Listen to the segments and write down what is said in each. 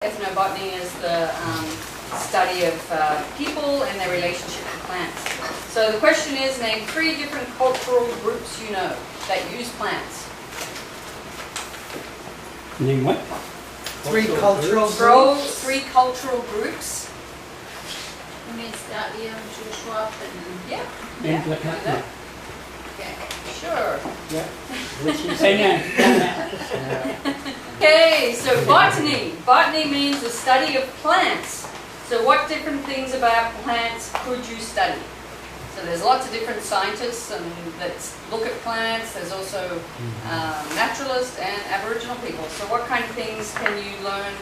Ethnobotany is the study of people and their relationship to plants. So the question is, name 3 different cultural groups you know that use plants. Name what? 3 cultural Throw groups. 3 cultural groups. Yeah. Name do what that. happened? Okay, sure. Yeah. Say name. Okay, so botany. Botany means the study of plants. So what different things about plants could you study? So there's lots of different scientists and that look at plants. There's also naturalists and Aboriginal people. So what kind of things can you learn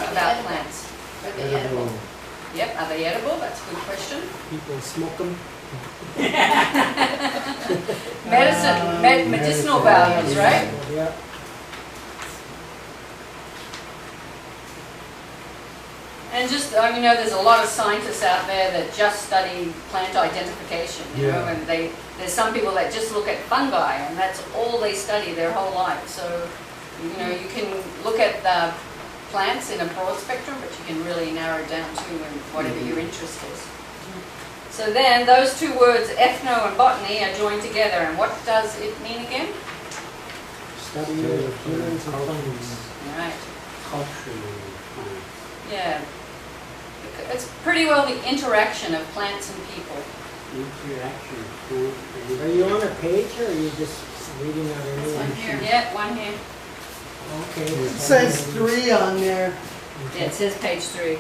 about plants? Are they edible? Yep, are they edible? That's a good question. People smoke them. Medicine, medicinal values, right? Yeah. And just, you know, there's a lot of scientists out there that just study plant identification, you know, and there's some people that just look at fungi and that's all they study their whole life. So, you know, you can look at the plants in a broad spectrum, but you can really narrow it down to whatever your interest is. So then those 2 words, ethno and botany, are joined together. And what does it mean again? Study of humans and plants. Right. Culturally. Yeah. It's pretty well the interaction of plants and people. Interaction. Are you on a page or are you just reading out This one anyone? here. Yeah, one here. Okay. It says 3 on there. Yeah, it says page 3.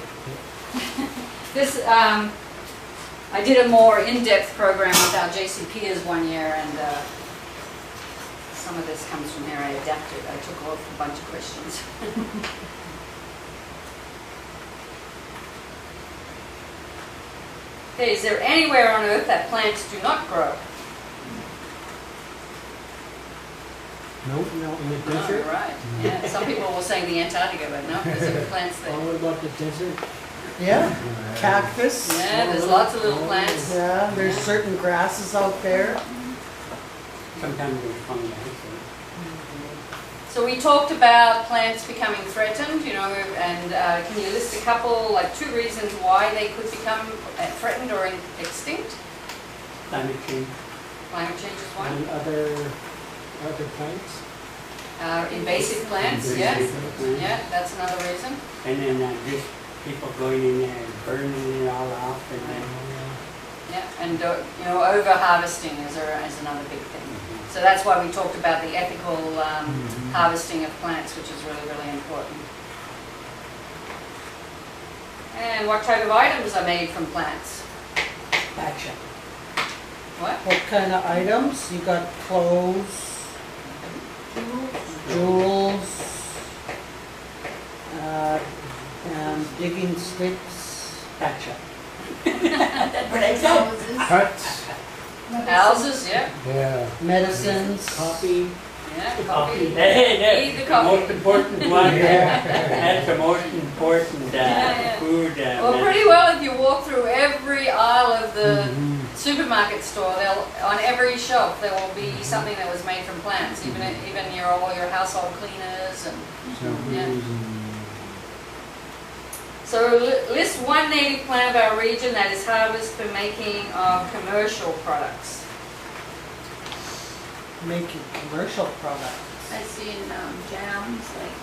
This, I did a more in-depth program with our JCPers one year, and some of this comes from there. I adapted. I took off a bunch of questions. Okay, is there anywhere on Earth that plants do not grow? Nope, no, in the Oh, desert. right. Yeah, some people will say the Antarctica, but no, because there are plants Oh, there. what about the desert? Yeah, cactus. Yeah, there's lots of little plants. Yeah, there's certain grasses out there. Sometimes there's fungi. So we talked about plants becoming threatened, you know, and can you list a couple, like 2 reasons why they could become threatened or extinct? Climate change. Climate change is one. And other plants? Invasive plants, yeah. Invasive. Yeah, that's another reason. And then just people going in there and burning it all off and then. Yeah, and you know, over harvesting is another big thing. So that's why we talked about the ethical harvesting of plants, which is really, really important. And what type of items are made from plants? Gotcha. What? What kind of items? You got clothes, jewels, digging sticks. Gotcha. That's what I said. Huts. Houses, yeah. Yeah. Medicines. Coffee. Yeah, coffee. Hey, Eat the that's the coffee. most important one. That's the most important Yeah. food. Well, pretty well if you walk through every aisle of the supermarket store, on every shelf there will be something that was made from plants, even all your household cleaners and yeah. So list 1 native plant of our region that is harvested for making of commercial products. Making commercial products. I see in jams, like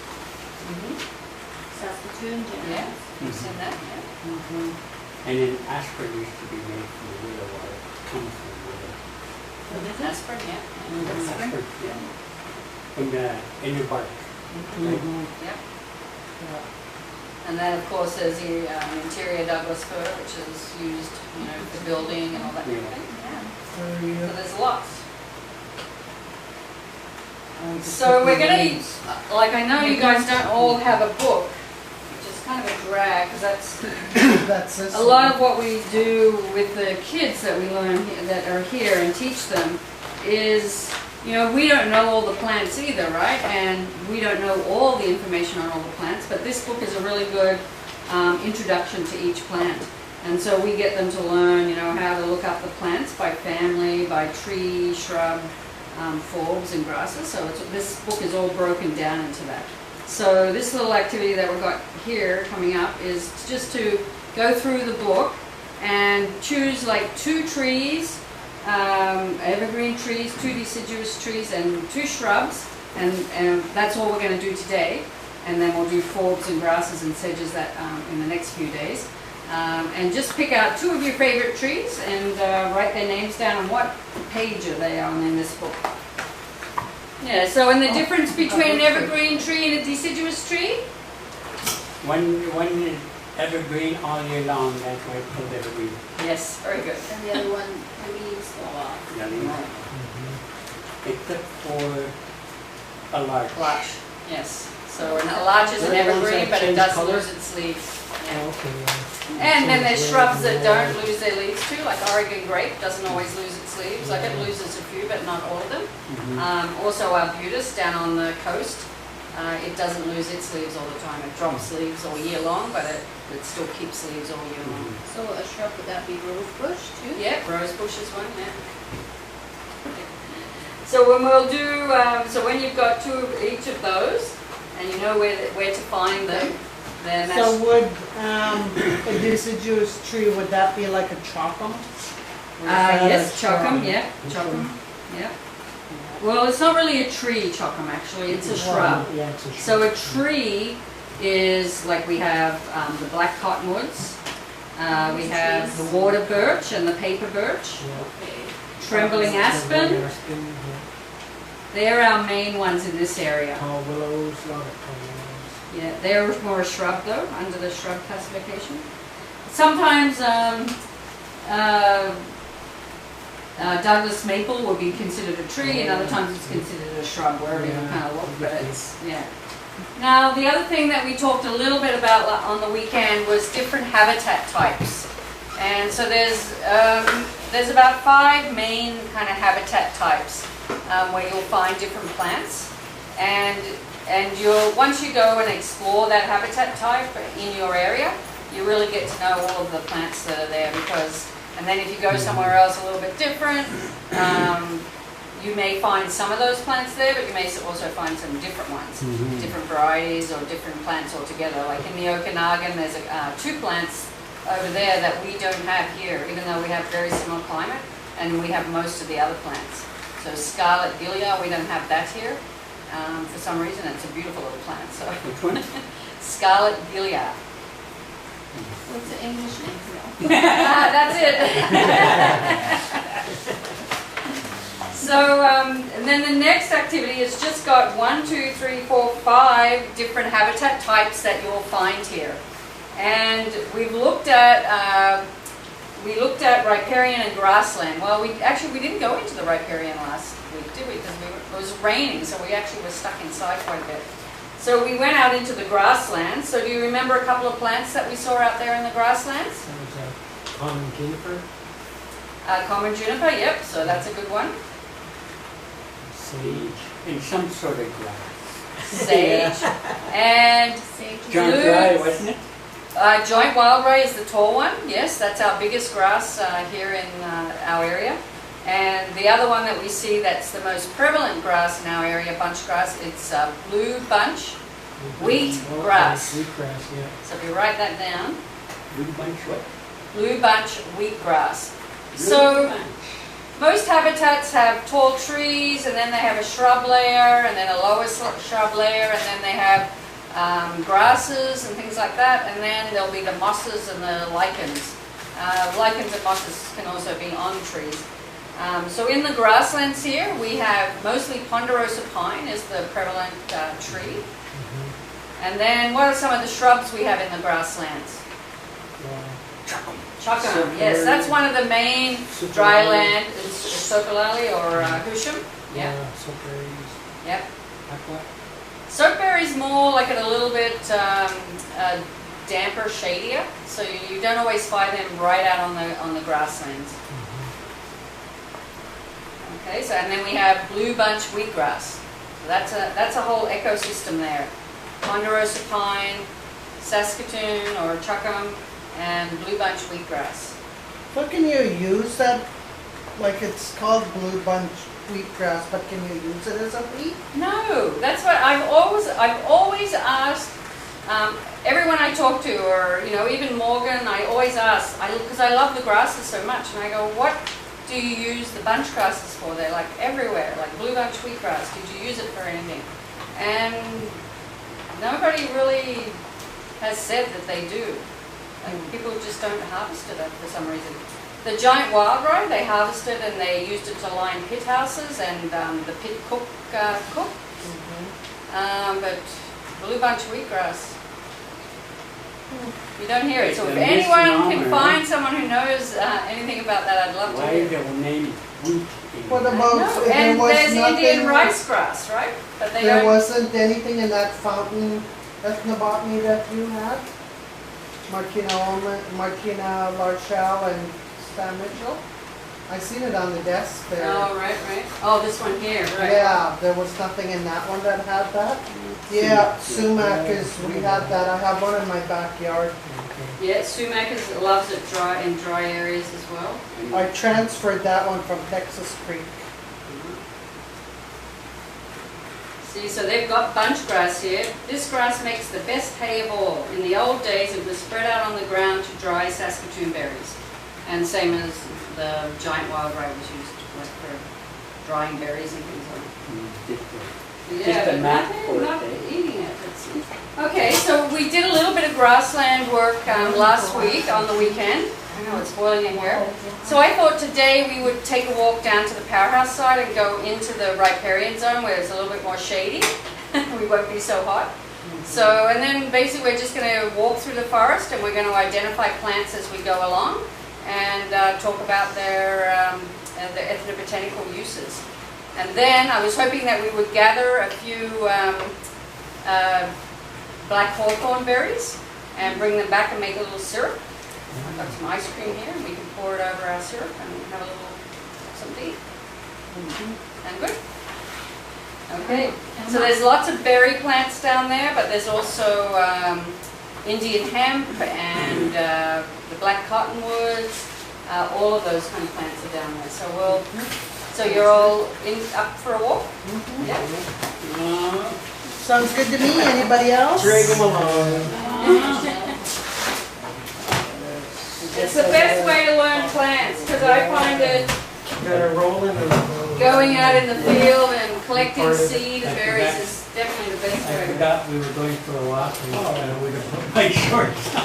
Saskatoon jams. Yeah, you've seen that, yeah. And then aspirin used to be made from the willow water. Comes from the willow. What is it? Aspirin, yeah. Aspirin, yeah. From the inner bark. Yeah. And then, of course, there's the interior Douglas fir, which is used, you know, for building and all that kind of thing. Yeah. So there's lots. So we're going to, like, I know you guys don't all have a book, which is kind of a drag, because That's this a lot of what we do with the kids that we learn that are here and teach them is, you know, we don't know all the plants either, right? And we don't know all the information on all the plants, but this book is a really good introduction to each plant. And so we get them to learn, you know, how to look up the plants by family, by tree, shrub, forbs and grasses. So this book is all broken down into that. So this little activity that we've got here coming up is just to go through the book and choose like 2 trees, evergreen trees, 2 deciduous trees, and 2 shrubs, and that's all we're going to do today. And then we'll do forbs and grasses and sedges that in the next few days. And just pick out 2 of your favorite trees and write their names down and what page are they on in this book. Yeah, so and the difference between an evergreen tree and a deciduous tree? One is evergreen all year long, that's why it's called evergreen. Yes, very good. And the other one, the leaves fall off. Yeah, except for a larch. Larch, yes. So a larch is an They're the ones evergreen, that but it change does colour? lose its leaves. Yeah. Oh, okay, yeah. And then there's Change shrubs red that and don't red. lose their leaves too, like Oregon grape doesn't always lose its leaves, like it loses a few but not all of them. Also arbutus down on the coast, it doesn't lose its leaves all the time. It drops leaves all year long, but it still keeps leaves all year long. So a shrub, would that be rose bush too? Yeah, rose bush is one, yeah. So when we'll do, so when you've got 2 of each of those, and you know where to find them, then that's... So would a deciduous tree, would that be like a chocum? yes, chocum, yeah, chocum, yeah. Well, it's not really a tree, chocum, actually, it's a shrub. Yeah, it's a shrub. So a tree is, like we have the black cottonwoods, we have the water birch and the paper birch, Yeah. Okay. trembling aspen. Aspen, yeah. They're our main ones in this area. Tall willows, a lot of tall willows. Yeah, they're more a shrub though, under the shrub classification. Sometimes Douglas maple will be considered a tree, and other times it's considered a shrub, wherever you kind of look, but it's, yeah. Now, the other thing that we talked a little bit about on the weekend was different habitat types. And so there's about 5 main kind of habitat types where you'll find different plants. And once you go and explore that habitat type in your area, you really get to know all of the plants that are there, because, and then if you go somewhere else a little bit different, you may find some of those plants there, but you may also find some different ones, different varieties or different plants altogether. Like in the Okanagan, there's 2 plants over there that we don't have here, even though we have very similar climate, and we have most of the other plants. So scarlet gilia, we don't have that here. For some reason, it's a beautiful little plant. So Which one? scarlet gilia. What's the English name for that? That's it. So, and then the next activity has just got 1, 2, 3, 4, 5 different habitat types that you'll find here. And we've looked at riparian and grassland. Well, we didn't go into the riparian last week, did we? Because it was raining, so we actually were stuck inside quite a bit. So we went out into the grasslands. So do you remember a couple of plants that we saw out there in the grasslands? There was a common juniper, Common juniper, yep, so that's a good one. sage. And some sort of grass. Sage. And Sage. John Blue. Dry, wasn't it? joint wildray is the tall one. Yes, that's our biggest grass here in our area. And the other one that we see that's the most prevalent grass in our area, bunch grass, it's blue bunch wheat Oh, grass. Wheat grass, yeah. So if you write that down, Blue bunch what? blue bunch wheatgrass. Blue So bunch. most habitats have tall trees, and then they have a shrub layer, and then a lower shrub layer, and then they have grasses and things like that, and then there'll be the mosses and the lichens. Lichens and mosses can also be on trees. So in the grasslands here, we have mostly ponderosa pine is the prevalent tree. And then what are some of the shrubs we have in the grasslands? Chocum, yes, that's one of the main dry land, sokalali or husham. Yeah, Soapberries. yep. Aqua. Soapberry's more like it a little bit damper, shadier, so you don't always find them right out on the grasslands. Okay, so and then we have blue bunch wheatgrass. So that's a whole ecosystem there. Ponderosa pine, Saskatoon or Chocum, and blue bunch wheatgrass. So can you use that like it's called blue bunch wheatgrass, but can you use it as a wheat? No, that's what I've always asked everyone I talk to, or even Morgan. I always ask, because I love the grasses so much, and I go, what do you use the bunch grasses for? They're like everywhere, like blue bunch wheatgrass. Did you use it for anything? And nobody really has said that they do. Like, people just don't harvest it for some reason. The giant wild rye, they harvested and they used it to line pit houses and the pit cook. But blue bunch wheatgrass, you don't hear it. So if anyone can find someone who knows anything about that, I'd love to Why hear. they will name wheat? What I about, know. there And was there's nothing, Indian rice grass, right? But they there don't. wasn't anything in that fountain ethnobotany that you had? Martina Larchelle and Stan Mitchell? I seen it on the desk there. Oh, right. Oh, this one here, right. Yeah, there was nothing in that one that had that. Yeah, sumac we had that. I have one in my backyard. Yeah, sumac loves it in dry areas as well. I transferred that one from Texas Creek. See, so they've got bunch grass here. This grass makes the best hay of all. In the old days, it was spread out on the ground to dry Saskatoon berries. And same as the giant wild rye was used like for drying berries and things like that. Yeah, Just a but map not for it. eating it. Okay, so we did a little bit of grassland work last week on the weekend. I know it's boiling in here. So I thought today we would take a walk down to the powerhouse side and go into the riparian zone where it's a little bit more shady. We won't be so hot. So, and then basically we're just going to walk through the forest and we're going to identify plants as we go along and talk about their ethnobotanical uses. And then I was hoping that we would gather a few black hawthorn berries and bring them back and make a little syrup. I've got some ice cream here, and we can pour it over our syrup and have a little something to eat. Sound good? Okay, so there's lots of berry plants down there, but there's also Indian hemp and the black cottonwoods. All of those kind of plants are down there. So you're all up for a walk? Yeah. Sounds good to me. Anybody else? Drag them along. It's the best way to learn plants because I find it Gotta roll in the. going out in the field and collecting seed and berries is definitely the best I way. forgot we were going for a walk and I would have put my shorts on.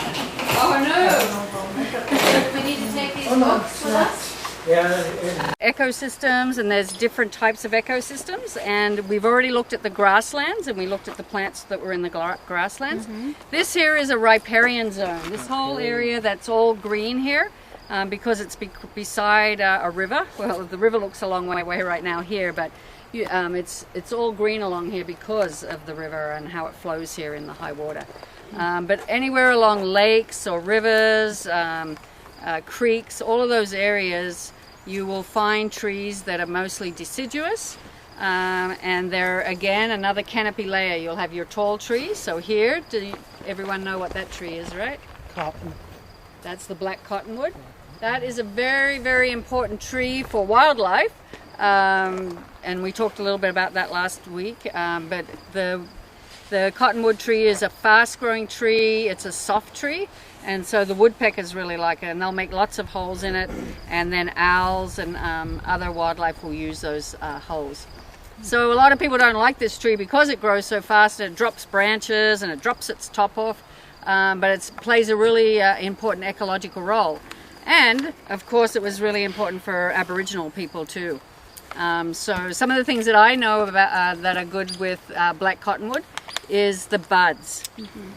Oh no! We need to take these Oh, no, books with us. Yeah. Ecosystems, and there's different types of ecosystems, and we've already looked at the grasslands and we looked at the plants that were in the grasslands. This here is a riparian zone. This whole area that's all green here because it's beside a river. Well, the river looks a long way away right now here, but it's all green along here because of the river and how it flows here in the high water. But anywhere along lakes or rivers, creeks, all of those areas, you will find trees that are mostly deciduous, and they're again another canopy layer. You'll have your tall trees. So here, everyone know what that tree is, right? Cotton. That's the black cottonwood. That is a very, very important tree for wildlife, and we talked a little bit about that last week. But the cottonwood tree is a fast-growing tree. It's a soft tree. And so the woodpeckers really like it, and they'll make lots of holes in it, and then owls and other wildlife will use those holes. So a lot of people don't like this tree because it grows so fast and it drops branches and it drops its top off, but it plays a really important ecological role. And of course it was really important for Aboriginal people too. So some of the things that I know about that are good with black cottonwood is the buds.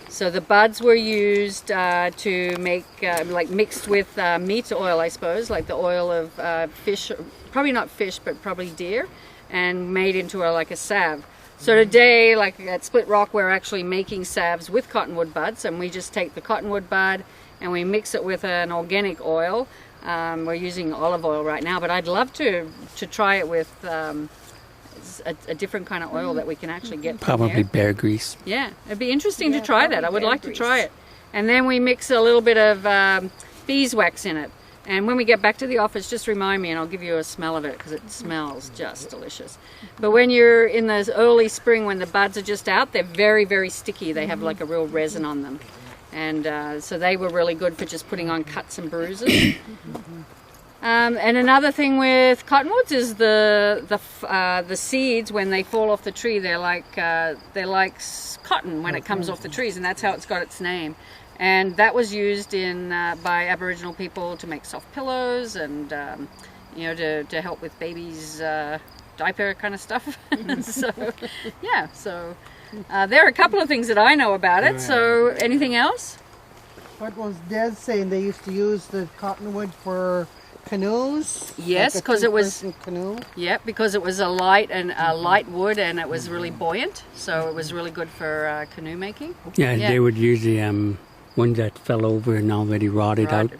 So the buds were used to make, like mixed with meat oil, I suppose, like the oil of fish, probably not fish, but probably deer, and made into like a salve. So today, like at Split Rock, we're actually making salves with cottonwood buds, and we just take the cottonwood bud and we mix it with an organic oil. We're using olive oil right now, but I'd love to try it with a different kind of oil that we can actually get. Probably bear grease. Yeah, it'd be interesting to try that. I would like to try it. And then we mix a little bit of beeswax in it. And when we get back to the office, just remind me and I'll give you a smell of it because it smells just delicious. But when you're in the early spring, when the buds are just out, they're very, very sticky. They have like a real resin on them. And so they were really good for just putting on cuts and bruises. And another thing with cottonwoods is the seeds, when they fall off the tree, they're like cotton when it comes off the trees, and that's how it's got its name. And that was used by Aboriginal people to make soft pillows and to help with babies' diaper kind of stuff. So yeah, so there are a couple of things that I know about it. So anything else? What was Des saying? They used to use the cottonwood for canoes. Yes, because it was canoe. Yeah, because it was a light wood and it was really buoyant, so it was really good for canoe making. Yeah, they would use the ones that fell over and already rotted out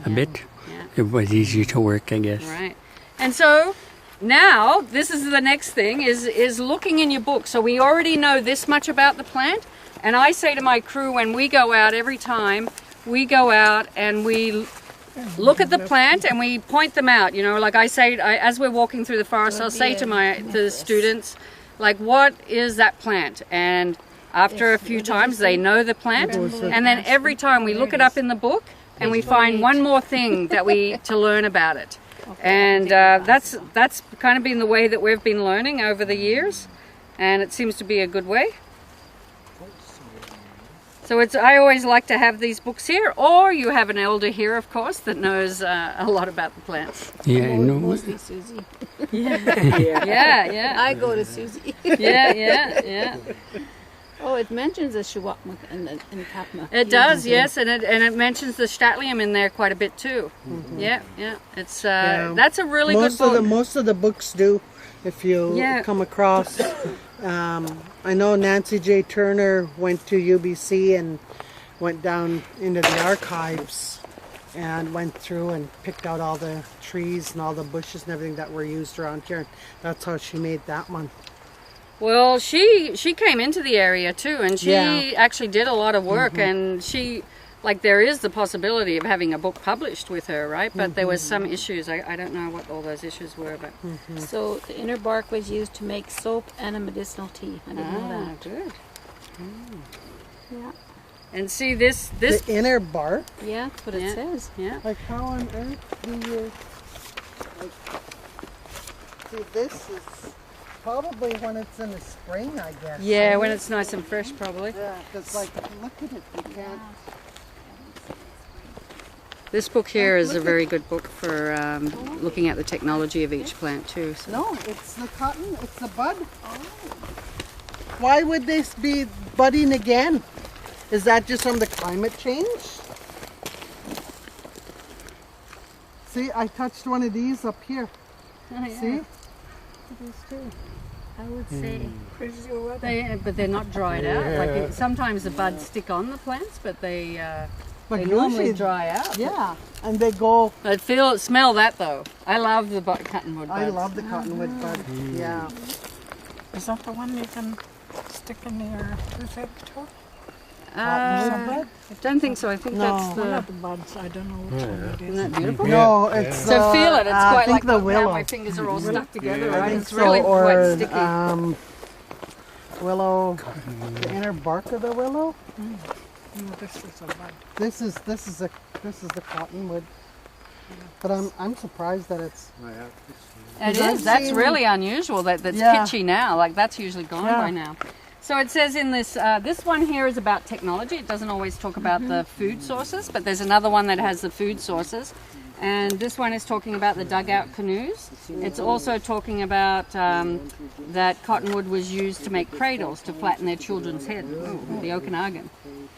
a bit. Yeah. It was easier to work, I guess. Right. And so now this is the next thing is looking in your book. So we already know this much about the plant, and I say to my crew when we go out, every time we go out and we look at the plant and we point them out, like I say, as we're walking through the forest, I'll say to the students, like, what is that plant? And after a few times they know the plant, and then every time we look it up in the book and we find one more thing to learn about it. And that's kind of been the way that we've been learning over the years, and it seems to be a good way. So I always like to have these books here, or you have an elder here, of course, that knows a lot about the plants. Yeah, Mostly Susie. Yeah. I go to Susie. Yeah. Oh, it mentions the Shawakmuk and Kapma. It does, yes, and it mentions the Statlium in there quite a bit too. Mm-hmm. Yeah. It's that's a really good book. Most of the books do, if you come across. I know Nancy J. Turner went to UBC and went down into the archives and went through and picked out all the trees and all the bushes and everything that were used around here. That's how she made that one. Well, she came into the area too, and she actually did a lot of work, and there is the possibility of having a book published with her, right? But there was some issues. I don't know what all those issues were, but So the inner bark was used to make soap and a medicinal tea. I didn't know that. Good. Yeah. And see this The inner bark? Yeah, that's what it says. Yeah. Like how on earth do you... see, this is probably when it's in the spring, I guess. Yeah, when it's nice and fresh, probably. Yeah, because look at it, you can't... This book here is a very good book for looking at the technology of each plant too. So. No, it's the cotton, it's the bud. Why would this be budding again? Is that just from the climate change? See, I touched one of these up here. Oh, yeah. See? I would say But they're not dried out. Sometimes the buds stick on the plants, but they But normally usually, dry out. yeah, and they go... Smell that though. I love the cottonwood buds. I love the cottonwood bud, yeah. Is that the one you can stick in your refrigerator? I don't think so. I think that's One the... of the buds, I don't know which one it is. Isn't that beautiful? No, it's So feel it. It's I quite think like the now willow. my fingers are all stuck together, I right? think It's so, really or quite sticky. willow, the inner bark of the willow. No, this is a bud. This is the cottonwood. But I'm surprised that it's... It I've is. That's seen- really unusual. That's kitschy now. Like that's usually gone by now. So it says in this this one here is about technology. It doesn't always talk about the food sources, but there's another one that has the food sources. And this one is talking about the dugout canoes. It's also talking about that cottonwood was used to make cradles to flatten their children's head, the Okanagan.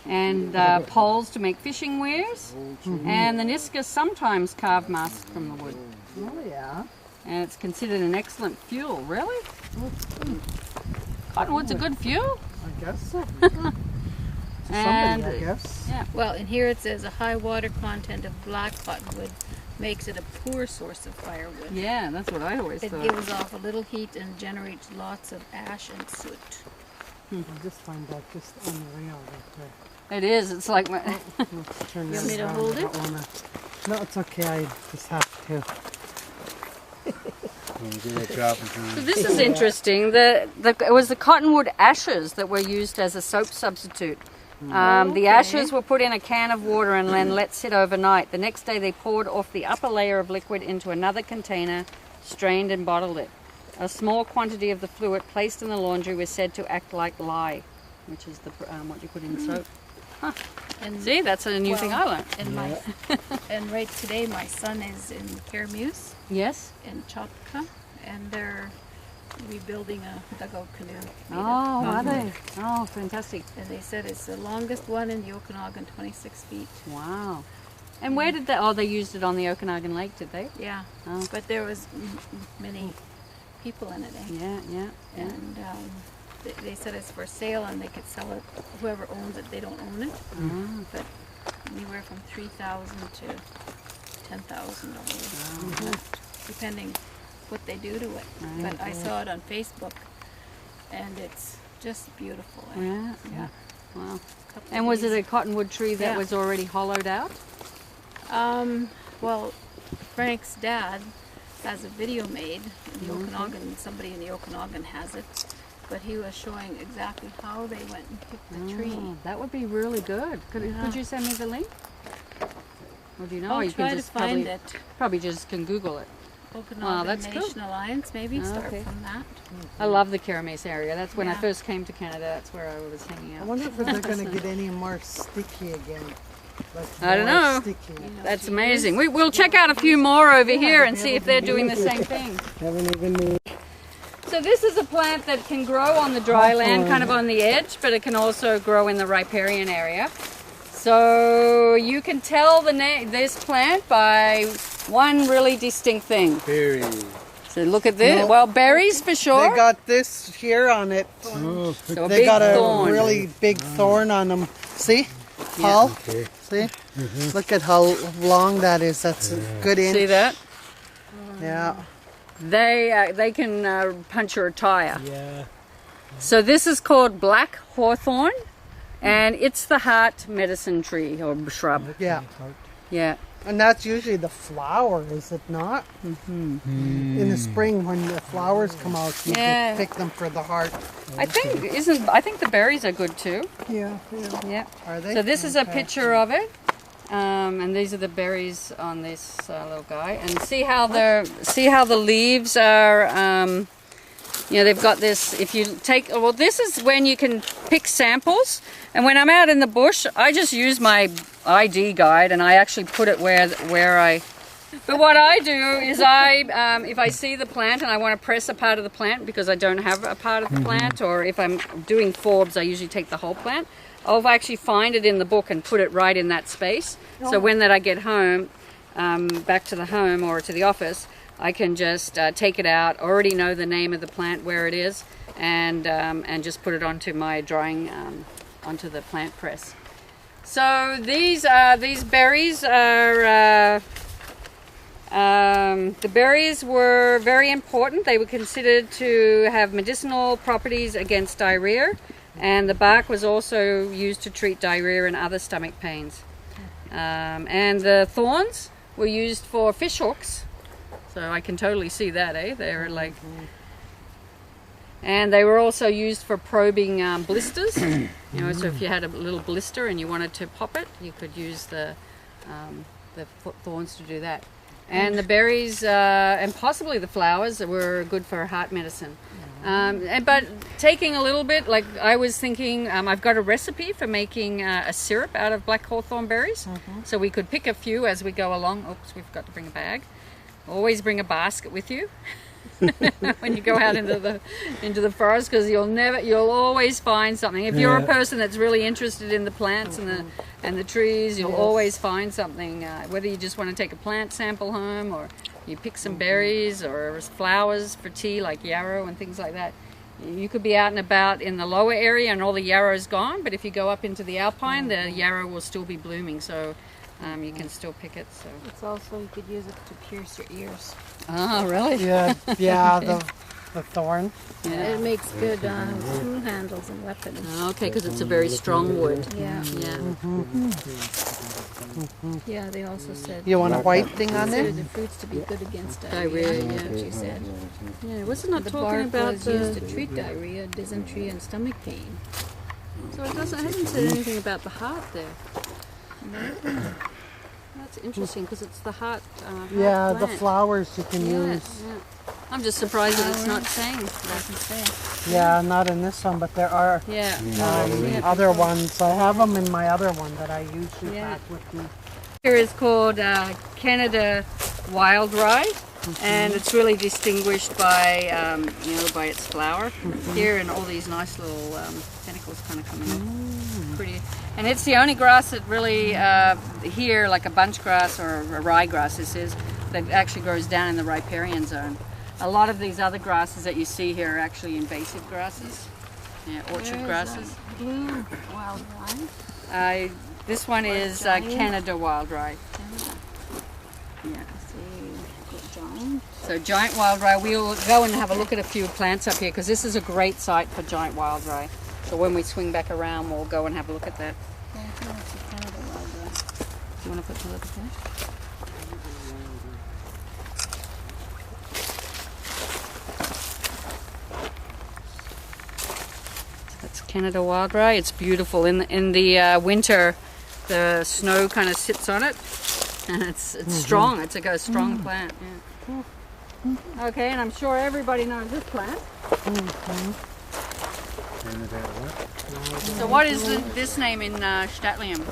And poles to make fishing wares. And the Niskas sometimes carve masks from the wood. Oh yeah. And it's considered an excellent fuel. Really? Cottonwood's a good fuel? I guess so. And Somebody, I guess. yeah. Well, and here it says a high water content of black cottonwood makes it a poor source of firewood. Yeah, that's what I always It thought. gives off a little heat and generates lots of ash and soot. I just find that just unreal right there. It is. It's like Let's turn You want this me to around. hold I it? don't wanna- No, it's okay. I just have to. So this is interesting. It was the cottonwood ashes that were used as a soap substitute. The ashes were put in a can of water and then let sit overnight. The next day they poured off the upper layer of liquid into another container, strained and bottled it. A small quantity of the fluid placed in the laundry was said to act like lye, which is the what you put in soap. Huh. And See, that's a new thing I learned. and right today my son is in Kermuse Yes. in Chopka, and they're rebuilding a dugout canoe. made of Oh, are cottonwood. they? Oh, fantastic. And they said it's the longest one in the Okanagan, 26 feet. Wow. And where did they? Oh, they used it on the Okanagan Lake, did they? Yeah, Oh. but there was many people in it, eh? Yeah. And they said it's for sale and they could sell it. Whoever owns it, they don't own it. But anywhere from $3,000 to $10,000, depending what they do to it. But I saw it on Facebook, and it's just beautiful. Eh? Yeah. Yeah. Wow. Couple And was it days. a cottonwood tree that Yeah. was already hollowed out? Well, Frank's dad has a video made in the Okanagan. Somebody in the Okanagan has it, but he was showing exactly how they went and picked the tree. Oh, that would be really good. Could you send me the link? Or do you know? I'll You try can to just find it. probably just can Google it. Okanagan that's cool. Nation Alliance, maybe start Okay. from that. I love the Kermesse area. That's when I Yeah. first came to Canada. That's where I was hanging I out. wonder if they're going to get any more sticky again. Like I don't more know. Sticky. That's amazing. We'll check out a few more over here and see if they're doing the same thing. Haven't even. So this is a plant that can grow on the dry land, kind of on the edge, but it can also grow in the riparian area. So you can tell this plant by one really distinct thing. Berries. So look at this. No. Well, berries for sure. They got this here on it. Oh, So a They big got a thorn. really big thorn on them. See? Paul? okay. See? Look at how long that is. That's a good inch. See that? Yeah. They can puncture a tire. Yeah. So this is called black hawthorn, and it's the heart medicine tree or shrub. Yeah. Yeah. And that's usually the flower, is it not? In the spring when the flowers come out, you Yeah. can pick them for the heart. I think the berries are good too. Yeah. Yeah. Are they? So this is a Okay. picture of it, and these are the berries on this little guy. And see how the leaves are. They've got this. If you take, well, this is when you can pick samples. And when I'm out in the bush, I just use my ID guide and I actually put it where I. But what I do is if I see the plant and I want to press a part of the plant because I don't have a part of the plant, or if I'm doing forbs, I usually take the whole plant. I'll actually find it in the book and put it right in that space. So when I get home, back to the home or to the office, I can just take it out, already know the name of the plant, where it is, and just put it onto my drying, onto the plant press. So these berries are, the berries were very important. They were considered to have medicinal properties against diarrhea, and the bark was also used to treat diarrhea and other stomach pains. And the thorns were used for fish hooks. So I can totally see that, eh? They're like, and they were also used for probing blisters. So if you had a little blister and you wanted to pop it, you could use the thorns to do that. And the berries and possibly the flowers were good for heart medicine. But taking a little bit, like I was thinking, I've got a recipe for making a syrup out of black hawthorn berries. So we could pick a few as we go along. Oops, we've got to bring a bag. Always bring a basket with you when you go out into the forest, because you'll always find something. If you're a person that's really interested in the plants and the trees, you'll always find something. Whether you just want to take a plant sample home, or you pick some berries or flowers for tea like yarrow and things like that. You could be out and about in the lower area and all the yarrow's gone, but if you go up into the alpine, the yarrow will still be blooming. So. You can still pick it. So It's also, you could use it to pierce your ears. oh, really? Yeah, the thorn. Yeah. It makes good tool handles and weapons. Okay, because it's a very strong wood. Yeah. Yeah. Yeah, they also said You want a white thing on consider there? the fruits to be good against diarrhea. Diarrhea, That's yeah. what she said. Yeah, wasn't it The talking bark about was used to the... treat diarrhea, dysentery, and stomach pain. So it doesn't, I hadn't said anything about the heart there. That's interesting because it's the heart. Heart Yeah, the plant. flowers you can Yeah, use. yeah. I'm just surprised that it's not saying. Doesn't say. Yeah, not in this one, but there are Yeah. other ones. I have them in my other one that I usually Yeah. pack with me. Here is called Canada Wild Rye, and it's really distinguished by, by its flower here, and all these nice little tentacles kind of coming up. Pretty, and it's the only grass that really here, like a bunch grass or a ryegrass, this is that actually grows down in the riparian zone. A lot of these other grasses that you see here are actually invasive grasses, orchard grasses. Blue wild rye. This one is Canada Wild Rye. Yeah. Giant. So giant wild rye, we'll go and have a look at a few plants up here because this is a great site for giant wild rye. So when we swing back around, we'll go and have a look at that. Yeah, I think that's a Canada wild rye. Do you want to put the look at that? That's Canada Wild Rye. It's beautiful. In the winter, the snow kind of sits on it, and it's strong. It's like a strong plant. Yeah. Okay, and I'm sure everybody knows this plant. So what is this name in Statlium?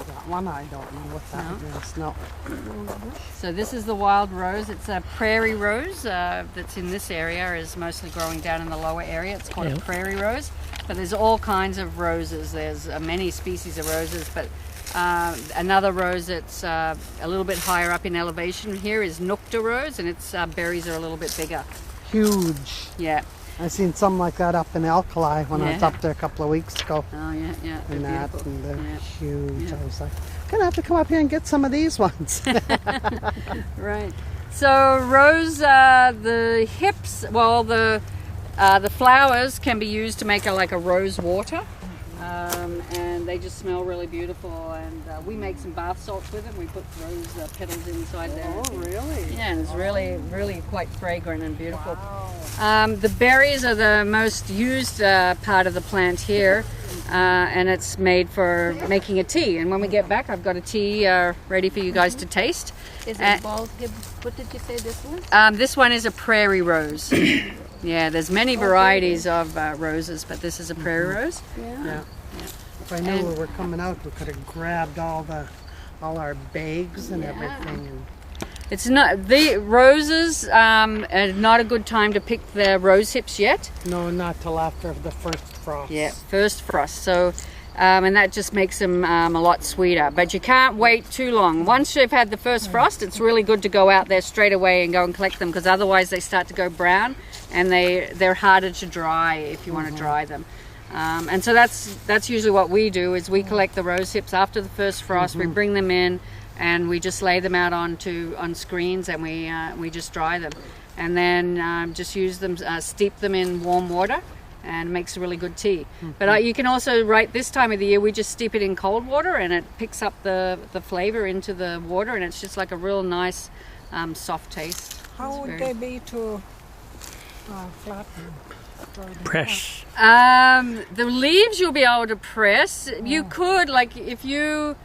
That one I don't know what that is. No. So this is the wild rose. It's a prairie rose that's in this area, is mostly growing down in the lower area. It's called a prairie rose. But there's all kinds of roses. There's many species of roses, but another rose that's a little bit higher up in elevation here is Nocta rose, and its berries are a little bit bigger. Huge. Yeah. I seen some like that up in Alkali when I was up there a couple of weeks ago. Oh yeah, yeah. They're And that, beautiful. and they're Yeah. huge. Yeah. I was like, gonna have to come up here and get some of these ones. Right. So rose, the hips, well, the flowers can be used to make like a rose water, and they just smell really beautiful. And we make some bath salts with them. We put rose petals inside there. Oh, really? Yeah, and it's really, really quite fragrant and beautiful. The berries are the most used part of the plant here, and it's made for making a tea. And when we get back, I've got a tea ready for you guys to taste. Is it bald hib? What did you say this was? This one is a prairie rose. Yeah, there's many varieties of roses, but this is a prairie rose. Yeah. If I knew we were coming out, we could have grabbed all our bags and everything. And It's not the roses. Are not a good time to pick the rose hips yet. no, not till after the first frost. Yeah, first frost. So, and that just makes them a lot sweeter. But you can't wait too long. Once you've had the first frost, it's really good to go out there straight away and go and collect them, because otherwise they start to go brown, and they're harder to dry if you want to dry them. And so that's usually what we do, is we collect the rose hips after the first frost. We bring them in, and we just lay them out on screens, and we just dry them, and then just use them, steep them in warm water, and it makes a really good tea. But you can also, right this time of the year, we just steep it in cold water, and it picks up the flavor into the water, and it's just like a real nice soft taste. How would they be to flatten? Press. The leaves you'll be able to press. You could, like, if you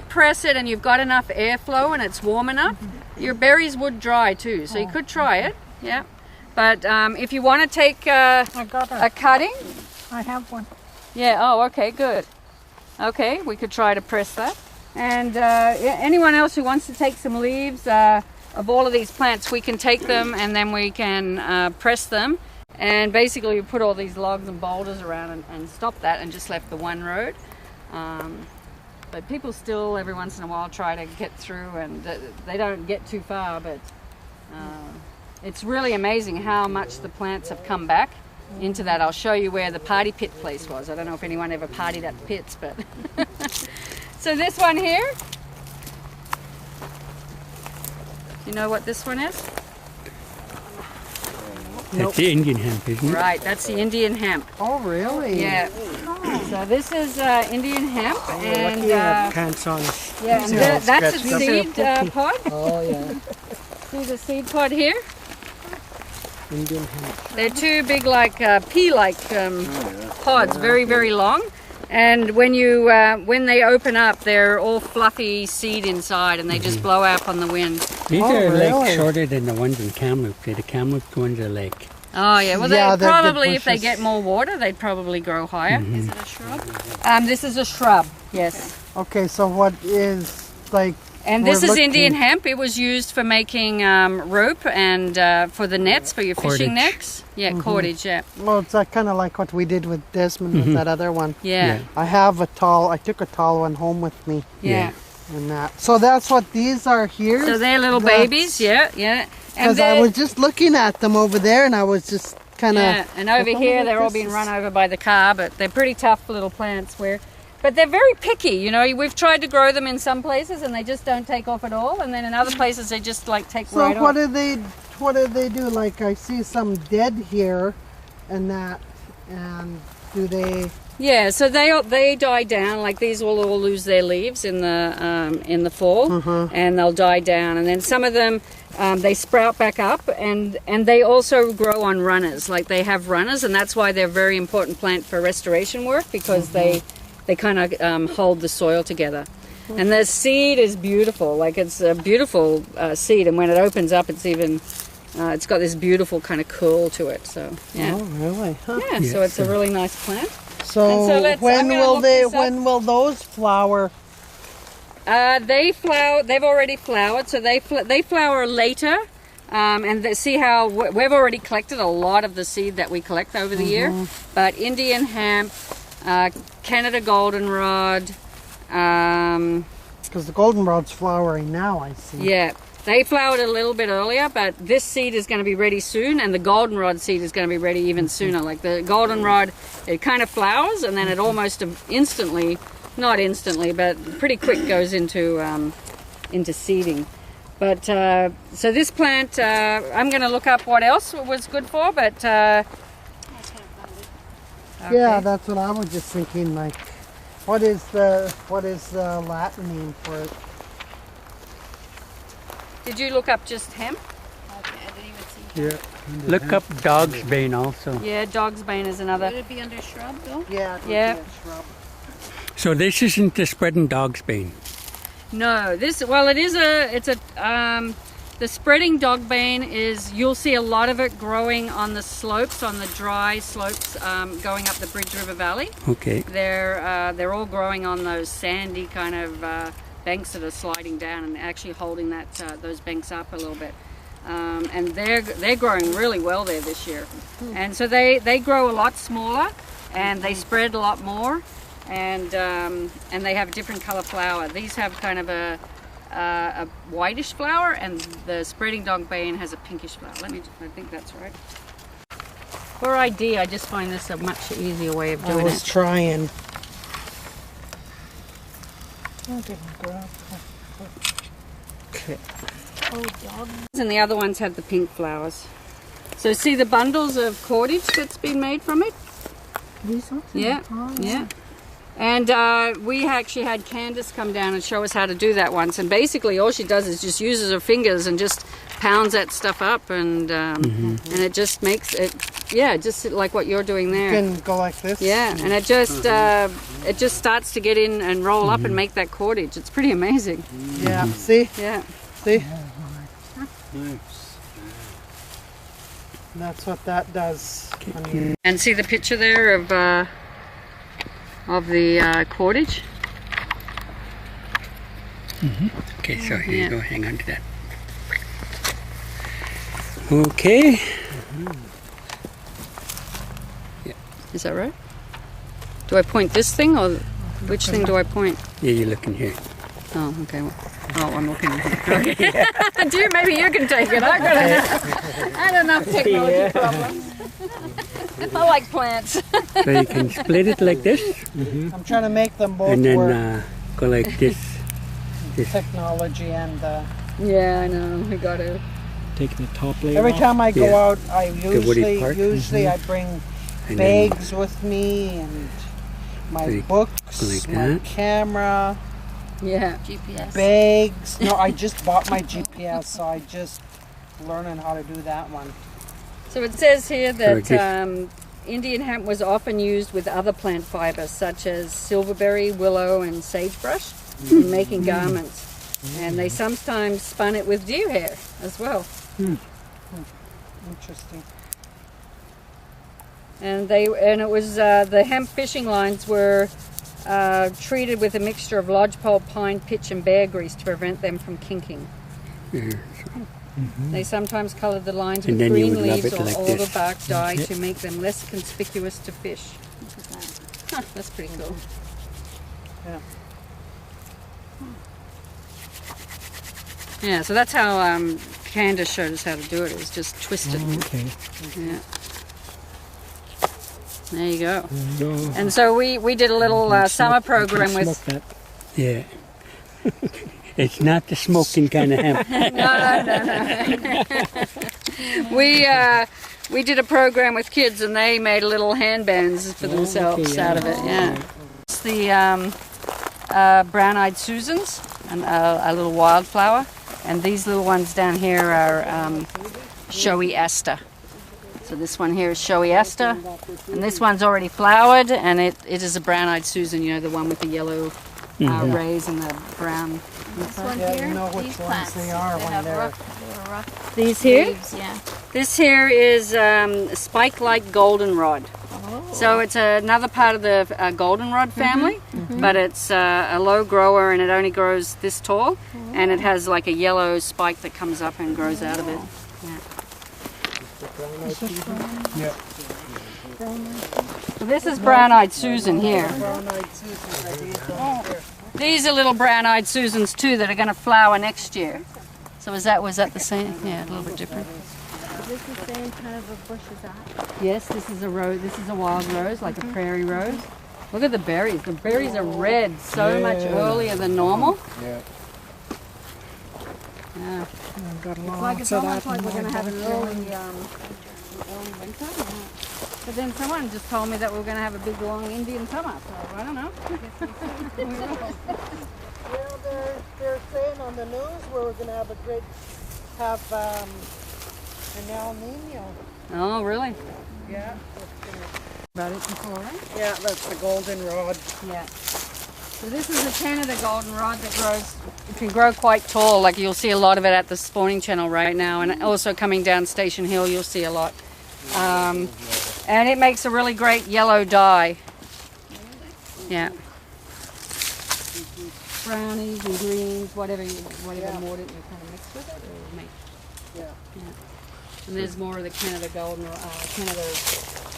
press it and you've got enough airflow and it's warm enough, your berries would dry too. So you could try it, yeah. But if you want to take I got a cutting, I have one. yeah. Oh, okay, good. Okay, we could try to press that. And anyone else who wants to take some leaves of all of these plants, we can take them and then we can press them. And basically we put all these logs and boulders around and stop that, and just left the one road. But people still every once in a while try to get through, and they don't get too far, but it's really amazing how much the plants have come back into that. I'll show you where the party pit place was. I don't know if anyone ever partied at the pits, but so this one here, you know what this one is? That's the Indian hemp, isn't it? Right, that's the Indian hemp. Oh, really? Yeah. So this is Indian hemp, and Lucky I have pants on. yeah, and that's a seed pod. Oh, yeah. See the seed pod here? Indian hemp. They're two big, like pea-like pods, very, very long. And when you when they open up, they're all fluffy seed inside, and they just blow out on the wind. These Oh, are like really? shorter than the ones in Kamloops. The Kamloops ones are like, Oh yeah, well Yeah, they they're the probably, if they bushes. get more water, they'd probably grow higher. Is it a shrub? This is a shrub, yes. Okay, so what is like? And this we're is Indian looking- hemp. It was used for making rope and for the nets, for your fishing Cordage. nets. Yeah, cordage, yeah. Well, it's kind of like what we did with Desmond with that other one. Yeah, I have a tall. I took a tall one home with me, yeah. and that. So that's what these are here. So they're little That's- babies, yeah, yeah. And Because I they're- was just looking at them over there, and I was just kind of. yeah, and over here they're all being run over by the car, but they're pretty tough little plants. But they're very picky, you know. We've tried to grow them in some places, and they just don't take off at all. And then in other places, they just like take So right what off. do they? What do they do? Like I see some dead here, and that, and do they? Yeah, so they die down. Like these will all lose their leaves in the fall, and they'll die down. And then some of them they sprout back up, and they also grow on runners. Like they have runners, and that's why they're a very important plant for restoration work, because they kind of hold the soil together. And the seed is beautiful. Like it's a beautiful seed, and when it opens up, it's even. It's got this beautiful kind of curl to it. So yeah, Oh, really? Huh. yeah. So it's a really nice plant. So, And so let's- when I'm gonna will look they? this up. When will those flower? They flower. They've already flowered, so they flower later. And see how we've already collected a lot of the seed that we collect over the year. But Indian hemp, Canada goldenrod, Because the goldenrod's flowering now. I see. yeah, they flowered a little bit earlier. But this seed is going to be ready soon, and the goldenrod seed is going to be ready even sooner. Like the goldenrod, it kind of flowers, and then it almost instantly. Not instantly, but pretty quick goes into seeding. But so this plant, I'm going to look up what else it was good for. But Yeah, okay. that's what I was just thinking. Like, what is the Latin name for it? Did you look up just hemp? Okay, I didn't even see. Yeah. look up dog's bane also. Yeah, dog's bane is another. Would it be under shrub though? Yeah. it would Yeah. be a shrub. So this isn't the spreading dog's bane. No, the spreading dog bane is, you'll see a lot of it growing on the slopes, on the dry slopes going up the Bridge River Valley. Okay. They're all growing on those sandy kind of banks that are sliding down and actually holding those banks up a little bit. And they're growing really well there this year. And so they grow a lot smaller, and they spread a lot more, and they have a different color flower. These have kind of a whitish flower, and the spreading dog bane has a pinkish flower. I think that's right. For ID, I just find this a much easier way of I doing was it. trying. Okay. And the other ones have the pink flowers. So see the bundles of cordage that's been made from it? These ones? Yeah, yeah. And we actually had Candace come down and show us how to do that once. And basically all she does is just uses her fingers and just pounds that stuff up, and it just makes it, yeah, just like what you're doing You there. can go like this. Yeah, and it just starts to get in and roll up and make that cordage. It's pretty amazing. Yeah. See? Yeah. See? That's what that does. I mean, And see the picture there of the cordage? Okay, so here Yeah. you go. Hang on to that. Okay. Is that right? Do I point this thing, or which thing do I point? Yeah, you're looking here. Oh, okay. Oh, I'm looking at it. Okay. Do you? Maybe you can take it. I had enough technology problems. I like plants. So you can split it like this, I'm trying to make them both and then work. go like this. Technology and Yeah, I know. We got to. Taking the top layer every off. time I go Yeah. out, I woody usually part. usually I bring And then- bags with me, and my Like- books, like my that. camera, Yeah. GPS. bags. No, I just bought my GPS, so I just learning how to do that one. So it says here So that it gives- Indian hemp was often used with other plant fibers such as silverberry, willow, and sagebrush in making garments. And they sometimes spun it with deer hair as well. Interesting. And it was the hemp fishing lines were treated with a mixture of lodgepole, pine, pitch, and bear grease to prevent them from kinking. Yeah. They sometimes colored the lines And with then you green would rub leaves it or like older this. bark dye Yeah. to make them less conspicuous to fish. Huh, that's pretty cool. Yeah. Yeah, so that's how Candace showed us how to do it. It was just twisted. Okay. Yeah. There you go. Go. And so we did a little summer program with. Smoke that. Yeah. It's not the smoking kind of hemp. We did a program with kids, and they made little handbands for themselves okay, yeah. out of it. Yeah. It's the brown-eyed Susans, and a little wildflower, and these little ones down here are showy aster. So this one here is showy aster, and this one's already flowered, and it is a brown-eyed Susan. You know, the one with the yellow rays and the brown. This one Yeah, here, you know which these ones plants, they are when have they're- rough These here. leaves, yeah. This here is spike-like goldenrod. So it's another part of the goldenrod family, but it's a low grower and it only grows this tall, and it has like a yellow spike that comes up and grows out of it. Yeah. So this is brown-eyed Susan here. Brown-eyed Susan, right here. These are little brown-eyed Susans too that are going to flower next year. So was that the same? Yeah, a little bit different. Is this the same kind of a bush as that? Yes, this is a rose. This is a wild rose, like a prairie rose. Look at the berries. The berries are red so much earlier than normal. Yeah. Yeah. I've got It's like it's lots of almost that like in we're my going to have an backyard. early winter. Yeah. But then someone just told me that we're going to have a big long Indian summer. So I don't know. Well, they're saying on the news we're going to have an El Nino. Oh, really? Yeah. About it before, right? Yeah, that's the goldenrod. Yeah. So this is a Canada goldenrod that grows. It can grow quite tall. Like you'll see a lot of it at the spawning channel right now, and also coming down Station Hill, you'll see a lot. And it makes a really great yellow dye. Yeah. Brownies and greens, whatever mordant you kind of mix with it, it will make. Yeah. And there's more of the Canada Canada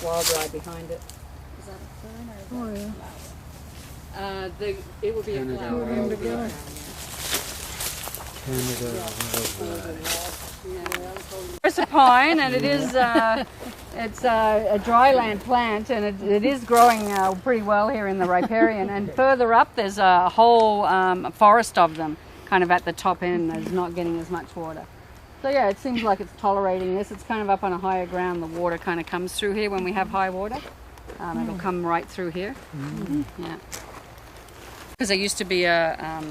wild rye behind it. Oh, yeah. It will be a flower. It's a pine, and it is it's a dryland plant, and it is growing pretty well here in the riparian. And further up, there's a whole forest of them, kind of at the top end, that's not getting as much water. So yeah, it seems like it's tolerating this. It's kind of up on a higher ground. The water kind of comes through here when we have high water. It'll come right through here. Yeah. Because there used to be a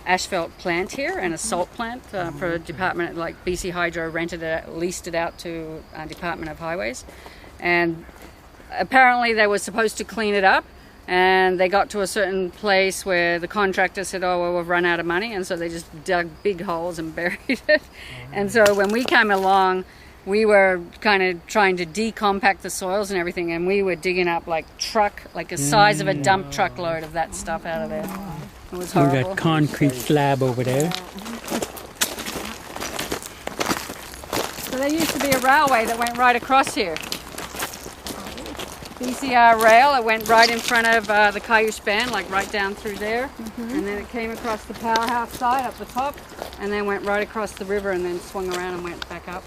asphalt plant here and a salt plant for a department, like BC Hydro leased it out to Department of Highways, and apparently they were supposed to clean it up, and they got to a certain place where the contractor said, oh well, we've run out of money, and so they just dug big holes and buried it. And so when we came along, we were kind of trying to decompact the soils and everything, and we were digging up like the size of a dump truck load of that stuff out of there. It was We horrible. got concrete slab over there. So there used to be a railway that went right across here. BCR rail, it went right in front of the Cayush Band, like right down through there. And then it came across the powerhouse side up the top, and then went right across the river and then swung around and went back up.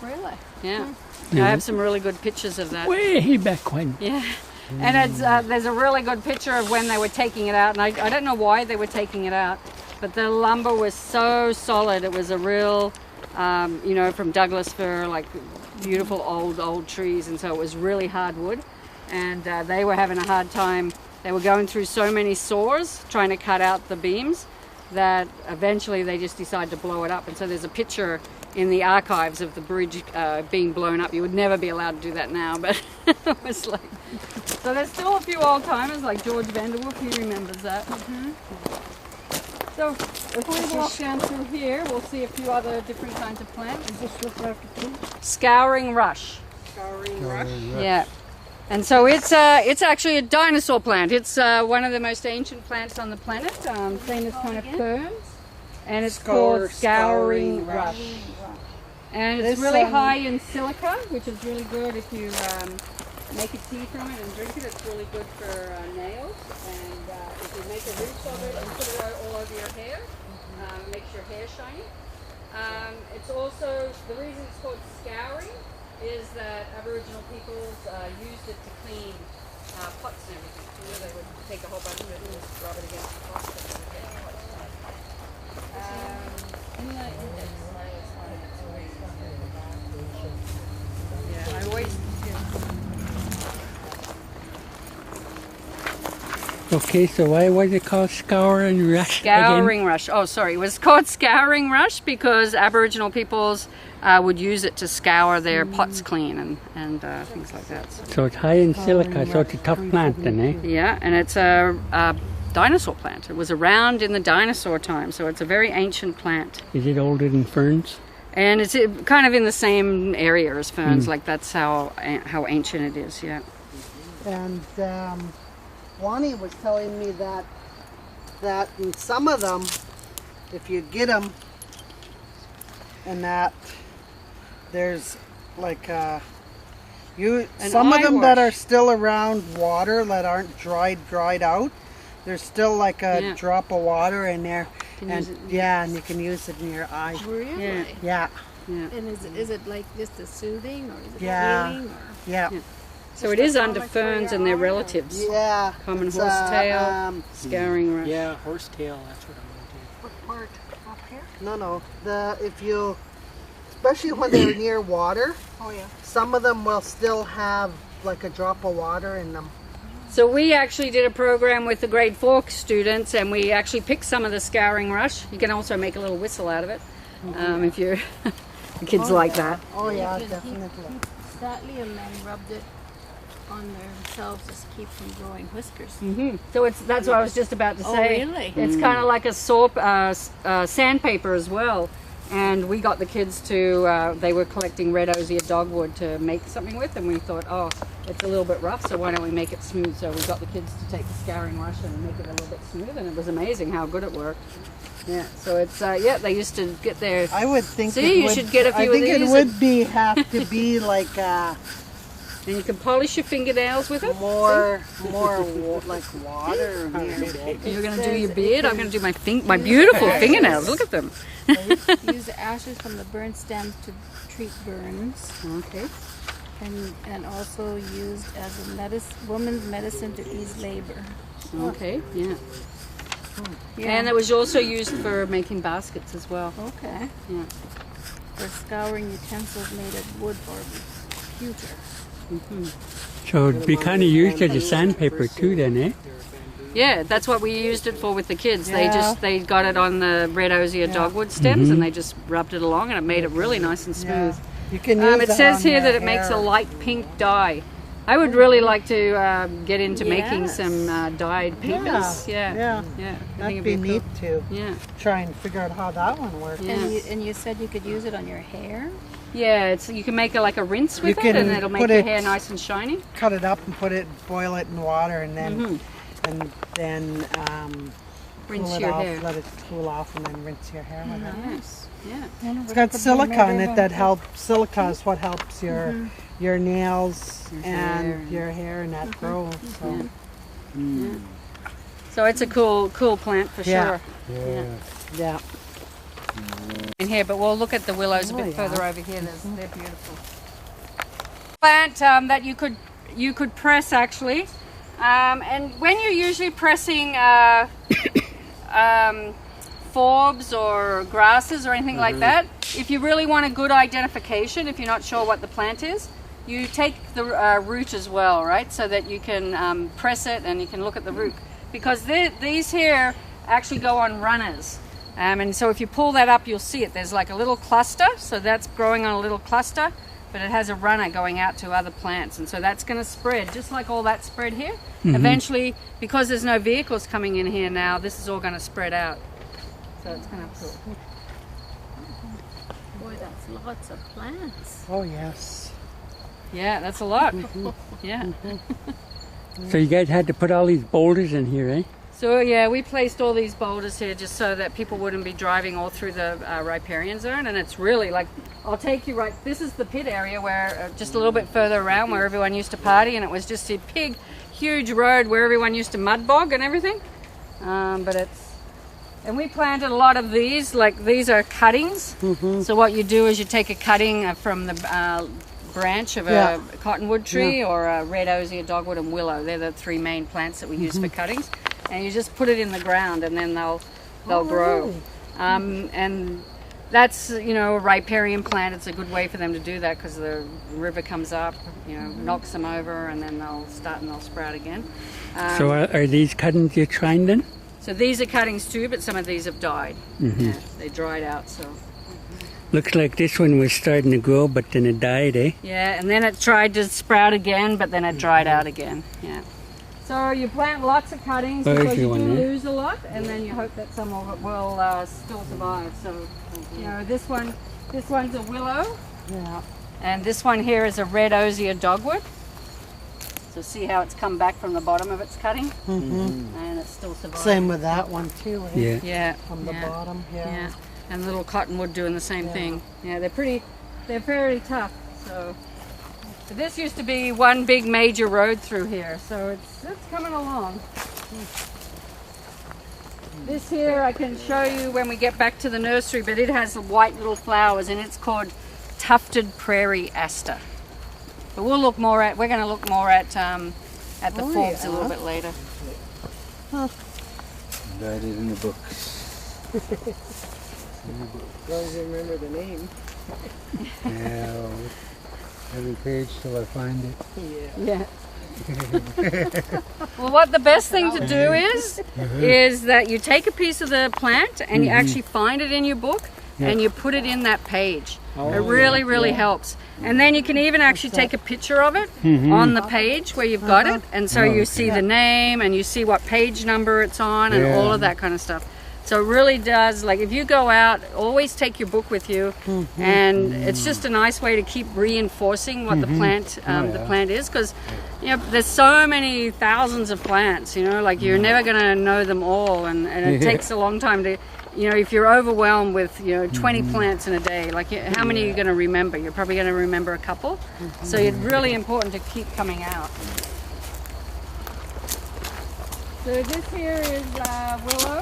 Really? Yeah. Yeah. I have some really good pictures of that. Way back when. Yeah. And it's, there's a really good picture of when they were taking it out, and I don't know why they were taking it out, but the lumber was so solid. It was a real, from Douglas fir, like beautiful old trees, and so it was really hard wood. and they were having a hard time. They were going through so many saws trying to cut out the beams that eventually they just decided to blow it up. And so there's a picture in the archives of the bridge being blown up. You would never be allowed to do that now, but it was like... So there's still a few old timers like George Vanderwolf, he remembers that. So if we walk down through here, we'll see a few other different kinds of plants. Does this look like a tree? Scouring rush. Scouring rush. Yeah. And so it's actually a dinosaur plant. It's one of the most ancient plants on the planet, same as kind of ferns. And it's called scouring rush. And it's really high in silica, which is really good if you make a tea from it and drink it. It's really good for nails. And if you make a rinse of it and put it all over your hair, it makes your hair shiny. It's also, the reason it's called scouring is that Aboriginal peoples used it to clean pots and everything. You know, they would take a whole bunch of it and just rub it against the pot. Yeah, I always... Okay, so why was it called Scouring Rush? Scouring rush. Oh, sorry. It was called scouring rush because Aboriginal peoples would use it to scour their pots clean and things like that. So it's high in silica, so it's a tough plant then, eh? Yeah, and it's a dinosaur plant. It was around in the dinosaur time, so it's a very ancient plant. Is it older than ferns? And it's kind of in the same area as ferns. Like that's how ancient it is. Yeah. And Wani was telling me that in some of them, if you get them, and that there's like some of them that are still around water that aren't dried out. There's still like a drop of water in there, and and you can use it in your eye. Really? Yeah. And is it like just a soothing or is it healing? Or? Yeah. So it is under ferns and their relatives. Yeah. Common horsetail, scouring rush. Yeah, horsetail, that's what I'm going What part? Up here? No. Especially when they're near water, Oh, yeah. some of them will still have like a drop of water in them. So we actually did a program with the grade 4 students, and we actually picked some of the scouring rush. You can also make a little whistle out of it if you're the kids like that. Oh yeah, He definitely. slightly and then rubbed it on themselves to keep from growing whiskers. So that's what I was just about to say. Oh, really? It's kind of like a sandpaper as well. And we got the kids to, they were collecting red osier dogwood to make something with, and we thought, oh, it's a little bit rough, so why don't we make it smooth? So we got the kids to take the scouring rush and make it a little bit smooth, and it was amazing how good it worked. Yeah, so it's, they used to get their... I would think. See, you should get a few of I think these it would have to be like and you can polish your fingernails with it. more like water. You're going to do your beard, I'm going to do my beautiful fingernails. Look at them. Use the ashes from the burnt stems to treat burns. Okay. And also used as a woman's medicine to ease labor. Okay, yeah. And it was also used for making baskets as well. Okay. Yeah. For scouring utensils made of wood or pewter. So it'd be kind of used as a sandpaper too then, eh? Yeah, that's what we used it for with the kids. They got it on the red osier dogwood stems and they just rubbed it along and it made it really nice and smooth. You can use It says here that it makes a light pink dye. I would really like to get into making some dyed papers. Yeah. That'd be neat to Yeah. try and figure out how that one works. Yeah. And you said you could use it on your hair? Yeah, you can make like a rinse with You it, and can it'll make put your it- hair nice and shiny. Cut it up and boil it in water, and then Rinse cool it your off, hair. let it cool off, and then rinse your hair with it. Yes. Yeah. It's got silica in it that helps. Silica is what helps your nails and your hair and that grow. So So it's a cool plant for Yeah. sure. yeah. In here, but we'll look at the willows a bit yeah. further over here. They're beautiful. Plant that you could press actually, and when you're usually pressing forbs or grasses or anything like that, if you really want a good identification, if you're not sure what the plant is, you take the root as well, right? So that you can press it and you can look at the root. Because these here actually go on runners. And so if you pull that up, you'll see it. There's like a little cluster, so that's growing on a little cluster, but it has a runner going out to other plants. And so that's going to spread, just like all that spread here. Eventually, because there's no vehicles coming in here now, this is all going to spread out. So it's going to cool. Boy, that's lots of plants. Oh, yes. Yeah, that's a lot. Yeah. So you guys had to put all these boulders in here, eh? So yeah, we placed all these boulders here just so that people wouldn't be driving all through the riparian zone. And it's really like, I'll take you right, this is the pit area where, just a little bit further around where everyone used to party, and it was just a big, huge road where everyone used to mud bog and everything. And we planted a lot of these, like these are cuttings. So what you do is you take a cutting from the branch of a cottonwood tree or a red osier, dogwood and willow. They're the three main plants that we use for cuttings. And you just put it in the ground and then they'll grow. And that's, you know, a riparian plant. It's a good way for them to do that because the river comes up, you know, knocks them over, and then they'll start and they'll sprout again. So are these cuttings you're trying then? So these are cuttings too, but some of these have died. Yeah, they dried out, so. Looks like this one was starting to grow, but then it died, eh? Yeah, and then it tried to sprout again, but then it dried out again. Yeah. So you plant lots of cuttings because you do lose a lot, and then you hope that some of it will still survive. So, you know, this one's a willow, and this one here is a red osier dogwood. So see how it's come back from the bottom of its cutting, and it's still surviving. Same with that one too, eh? Yeah. Yeah. On the bottom, Yeah. And little cottonwood doing the same thing. Yeah, they're fairly tough. So this used to be one big major road through here, so it's coming along. This here I can show you when we get back to the nursery, but it has white little flowers, and it's called tufted prairie aster. But we're going to look more at the forbs a little bit later. That is in the books. As long as you remember the name. Yeah, every page till I find it. Yeah. Well, what the best thing to do is that you take a piece of the plant and you actually find it in your book and you put it in that page. It really helps. And then you can even actually take a picture of it on the page where you've got it, and so you see the name and you see what page number it's on and all of that kind of stuff. So it really does, like if you go out, always take your book with you, and it's just a nice way to keep reinforcing what the plant is, because you know there's so many thousands of plants, you know, like you're never going to know them all, and it takes a long time to, you know, if you're overwhelmed with, you know, 20 plants in a day, like how many are you going to remember? You're probably going to remember a couple. So it's really important to keep coming out. So this here is willow.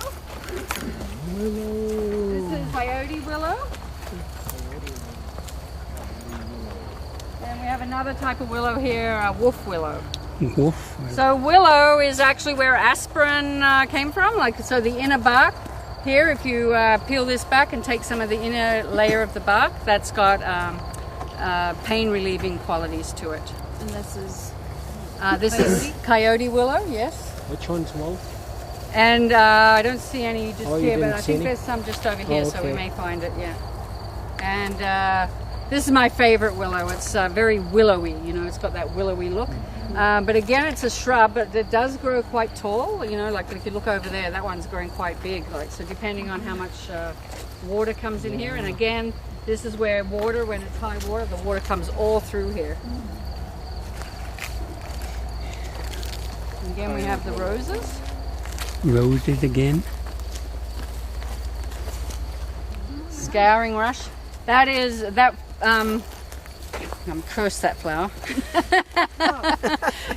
This is coyote willow. And we have another type of willow here, wolf willow. Wolf? So willow is actually where aspirin came from. Like, so the inner bark here, if you peel this back and take some of the inner layer of the bark, that's got pain relieving qualities to it. And this is this is coyote willow, yes. Which one's wolf? And I don't see any just you here, but didn't I see think any? there's some just over here, so we okay. may find it, yeah. And this is my favorite willow. It's very willowy, you know, it's got that willowy look. But again, it's a shrub, but it does grow quite tall, you know, like if you look over there, that one's growing quite big. Like, so depending on how much water comes in here, and again, this is where water, when it's high water, the water comes all through here. And again, we have the roses. Roses again? Scouring rush. That is, I'm cursed that flower.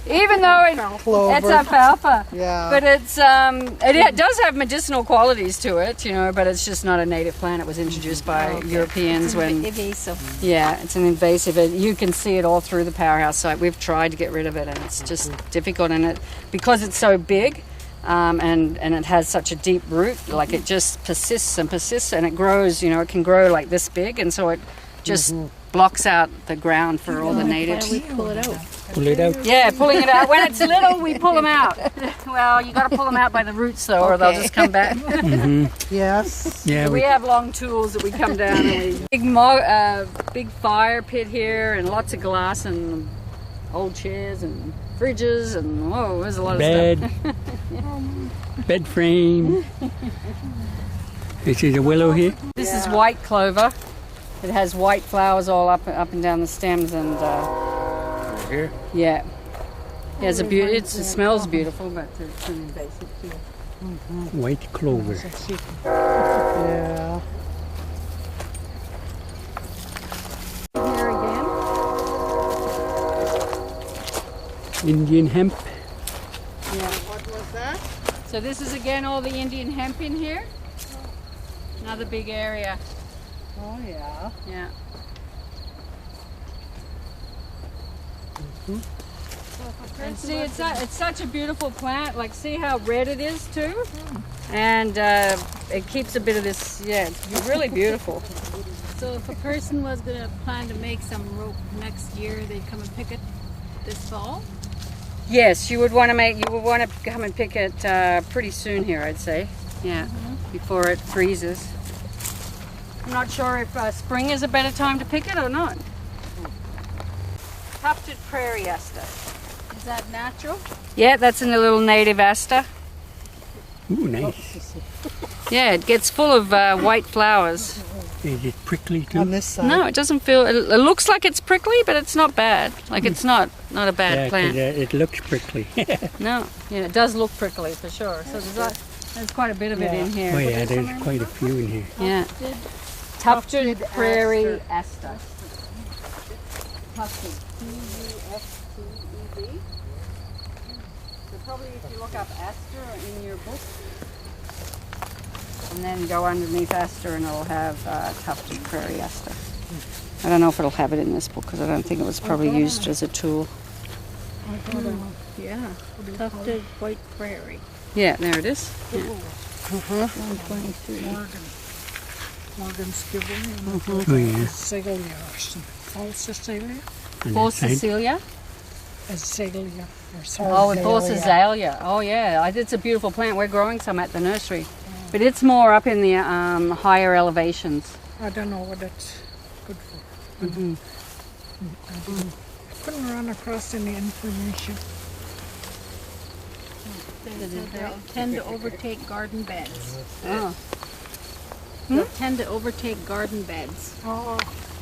Even though it's alfalfa. Yeah. But it's, it does have medicinal qualities to it, you know, but it's just not a native plant. It was introduced by Europeans when... invasive. Yeah, it's an invasive. You can see it all through the powerhouse site. We've tried to get rid of it, and it's just difficult. And it, because it's so big, and it has such a deep root, like it just persists and persists, and it grows, you know, it can grow like this big, and so it just blocks out the ground for all the Why natives. don't we pull it out? Pull it out. Yeah, pulling it out. When it's little, we pull them out. Well, you got to pull them out by the roots, though, or they'll Okay. just come back. Yes. Yeah, We have long tools that we come down and we big fire pit here, and lots of glass and old chairs and fridges and there's a lot of bed, stuff. bed frame. This is a willow here. This is white clover. It has white flowers all up and down the stems, and Here. yeah, it's it smells beautiful, but it's an invasive too. White clover. Yeah. Here again. Indian hemp. Yeah. What was that? So this is again all the Indian hemp in here. Another big area. Oh yeah. Yeah. And see, it's such a beautiful plant. Like, see how red it is too, and it keeps a bit of this. Yeah, it's really beautiful. So if a person was going to plan to make some rope next year, they'd come and pick it this fall? Yes, you would want to come and pick it pretty soon here, I'd say. Yeah, before it freezes. I'm not sure if spring is a better time to pick it or not. Tufted prairie aster. Is that natural? Yeah, that's in a little native aster. Ooh, nice. Yeah, it gets full of white flowers. Is it prickly too? On this side. No, it doesn't feel. It looks like it's prickly, but it's not bad. Like, it's not a bad Yeah, 'cause, plant. it looks prickly. No, yeah, it does look prickly for sure. So there's quite a bit of it in here. Oh yeah, there's quite a few in here. Yeah. Tufted prairie aster. Tufted. Tufted. So probably if you look up aster in your book, and then go underneath aster, and it'll have tufted prairie aster. I don't know if it'll have it in this book because I don't think it was probably used as a tool. Yeah. Tufted white prairie. Yeah, there it is. Yeah. 123. Morgan's giving Oh yeah. Celia or something. False Cecilia? On For that side. Cecilia? Celia or something. Oh, and for Azalea. Oh, yeah. It's a beautiful plant. We're growing some at the nursery. But it's more up in the higher elevations. I don't know what it's good for. I couldn't run across any information. They'll tend to overtake garden beds. Oh. They'll tend to overtake garden beds. Oh,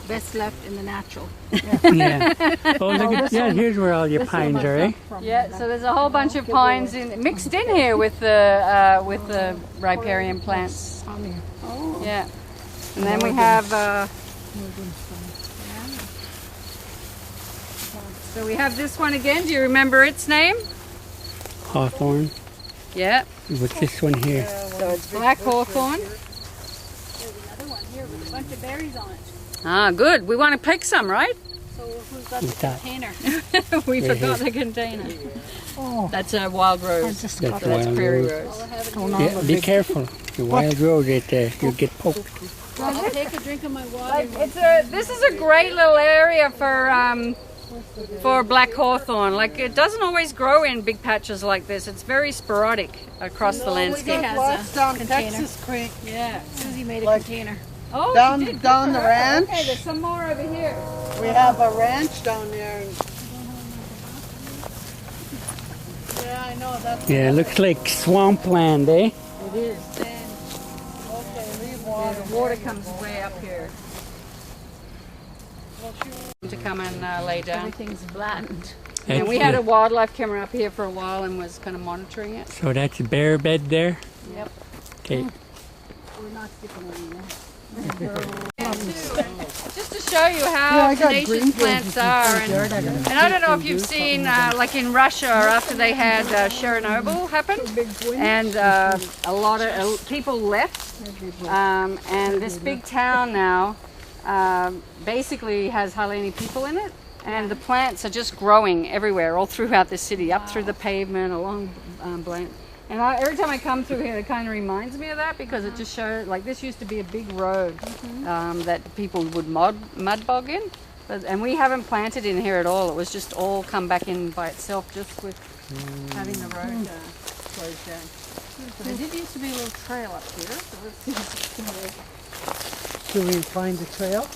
Best left in the natural. Yeah. Oh, look at yeah. Here's where all your pines are, eh? Yeah, so there's a whole bunch of pines mixed in here with the riparian plants. honey. Yeah. And then we have... so we have this one again. Do you remember its name? Hawthorn. Yeah. With this one here. So it's black hawthorn. There's another one here with a bunch of berries on it. Ah, good. We want to pick some, right? So who's got What's the that? container? We Right forgot here. the container. Oh, That's a wild I rose. just That's got So that's wild prairie rose. rose. I'll have it Don't here. know. Yeah, be careful. The wild rose, you get poked. I'll take a drink of my water. This is a great little area for black hawthorn. Like, it doesn't always grow in big patches like this. It's very sporadic across the We landscape. got has lots a down container. Texas Creek. Yeah. Susie made a Like- container. Oh, Down- she did. down Good the for her. ranch. Okay, there's some more over here. We have a ranch down there. Yeah, I know. That's Yeah, it looks like swampland, eh? It is. okay. Leave Yeah, water. the water comes way up here. To come and lay down. Everything's flattened. And we had a wildlife camera up here for a while and was kind of monitoring it. So that's a bear bed there. Yep. Okay. We're not sticking on there. Just to show you how tenacious plants are, and I don't know if you've seen, like in Russia, after they had Chernobyl happen, and a lot of people left, and this big town now basically has hardly any people in it, and the plants are just growing everywhere, all throughout the city, up through the pavement, along And every time I come through here, it kind of reminds me of that because it just shows, like this used to be a big road that people would mud bog in. And we haven't planted in here at all. It was just all come back in by itself just with having the road closed down. But there did used to be a little trail up here. So let's see if it's still there. Should we find the trail?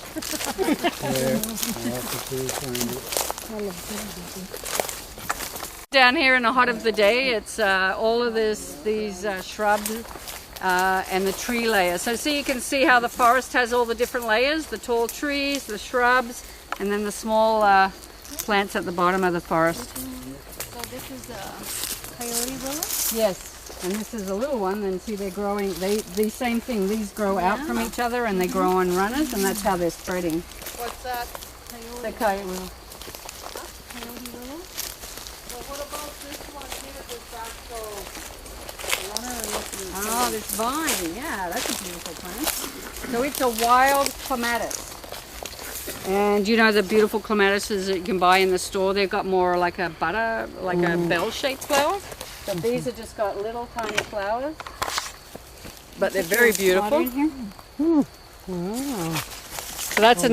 Down here in the hot of the day, it's all of these shrubs and the tree layers. So you can see how the forest has all the different layers, the tall trees, the shrubs, and then the small plants at the bottom of the forest. So this is a coyote willow? Yes. And this is a little one, and see they're growing, the same thing, these grow out from each other and they grow on runners, and that's how they're spreading. What's that? The coyote willow. Coyote willow? Well, what about this one here, this actual Oh, this vine, yeah, that's a beautiful plant. So it's a wild clematis. And you know the beautiful clematises that you can buy in the store, they've got more like a butter, like a bell-shaped flower. But these have just got little tiny flowers. But they're very beautiful. Wow. So that's a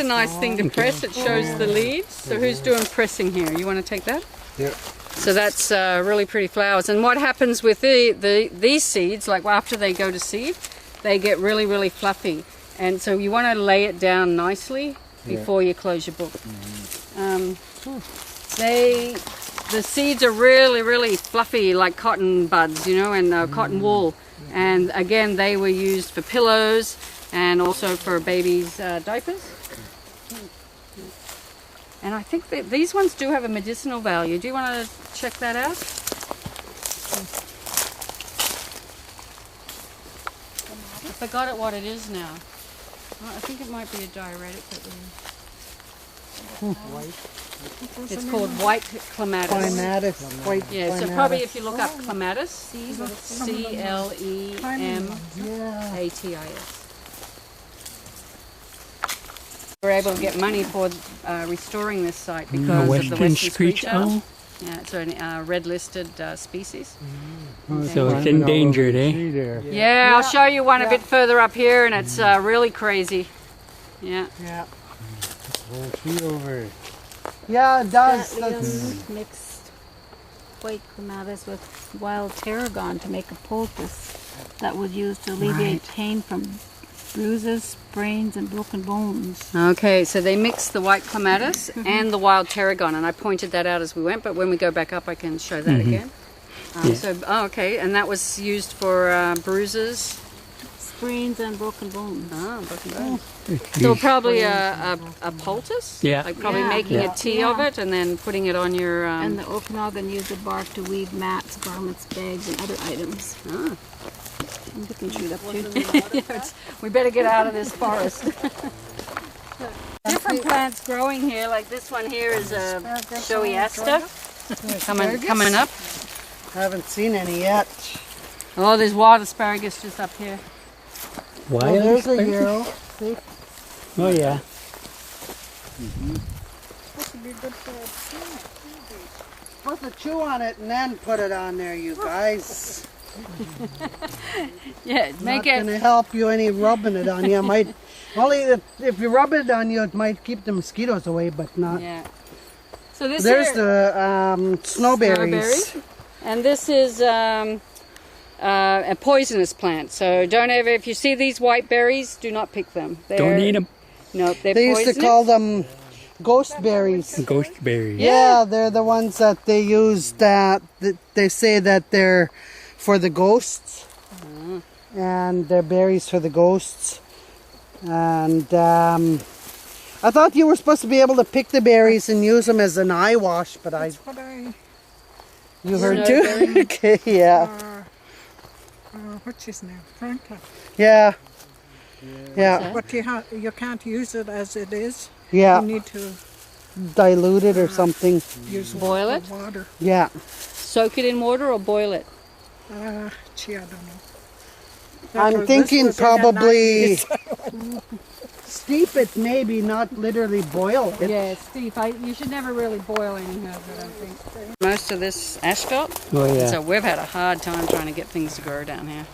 nice thing to press. It shows the leaves. So who's doing pressing here? You want to take that? Yeah. So that's really pretty flowers. And what happens with these seeds, like after they go to seed, they get really, really fluffy. And so you want to lay it down nicely before you close your book. The seeds are really, really fluffy, like cotton buds, you know, and cotton wool. And again, they were used for pillows and also for babies' diapers. And I think that these ones do have a medicinal value. Do you want to check that out? I forgot what it is now. Well, I think it might be a diuretic that we... It's called white clematis. Clematis. White Yeah, so clematis. probably if you look up clematis, C-L-E-M-A-T-I-S. We're able to get money for restoring this site because of the western screech owl. Yeah, it's a red-listed species. So it's endangered, eh? Yeah, I'll show you one a bit further up here, and it's really crazy. Yeah. Yeah. Whole tree over. Yeah, it does. Mixed white clematis with wild tarragon to make a poultice that was used to alleviate pain from bruises, sprains, and broken bones. Okay, so they mixed the white clematis and the wild tarragon, and I pointed that out as we went, but when we go back up I can show that again. Okay, and that was used for bruises. Sprains and broken bones. Broken bones. So probably a poultice? Yeah. Like probably making a tea of it and then putting it on your... And the Okanagan used the bark to weave mats, garments, bags, and other items. I'm looking through it up too. We better get out of this forest. Different plants growing here, like this one here is a showy aster coming up. I haven't seen any yet. Oh, there's wild asparagus just up here. Oh, there's a yarrow. See? Oh yeah. Put the chew on it and then put it on there, you guys. Yeah, Not gonna help you any rubbing it on you. Might only if you rub it on you, it might keep the mosquitoes away, but not. Yeah. So this There's here, the snowberries. And this is a poisonous plant. So don't ever, if you see these white berries, do not pick them. Don't eat them. No, they're They poisonous. used to call them ghost berries. Ghost berries. Yeah, they're the ones that they use. That they say that they're for the ghosts, and they're berries for the ghosts. And I thought you were supposed to be able to pick the berries and use them as an eye wash, but you heard too. Okay, yeah. What's his name? Franklin. Yeah. Yeah. But you can't use it as it is. Yeah. You need to Dilute it or something. use Boil it? water. Yeah. Soak it in water or boil it? Gee, I don't know. I'm thinking probably Steep it maybe, not literally boil it. Yeah, steep. You should never really boil any of it, I think. Most of this asphalt. Oh yeah. So we've had a hard time trying to get things to grow down here.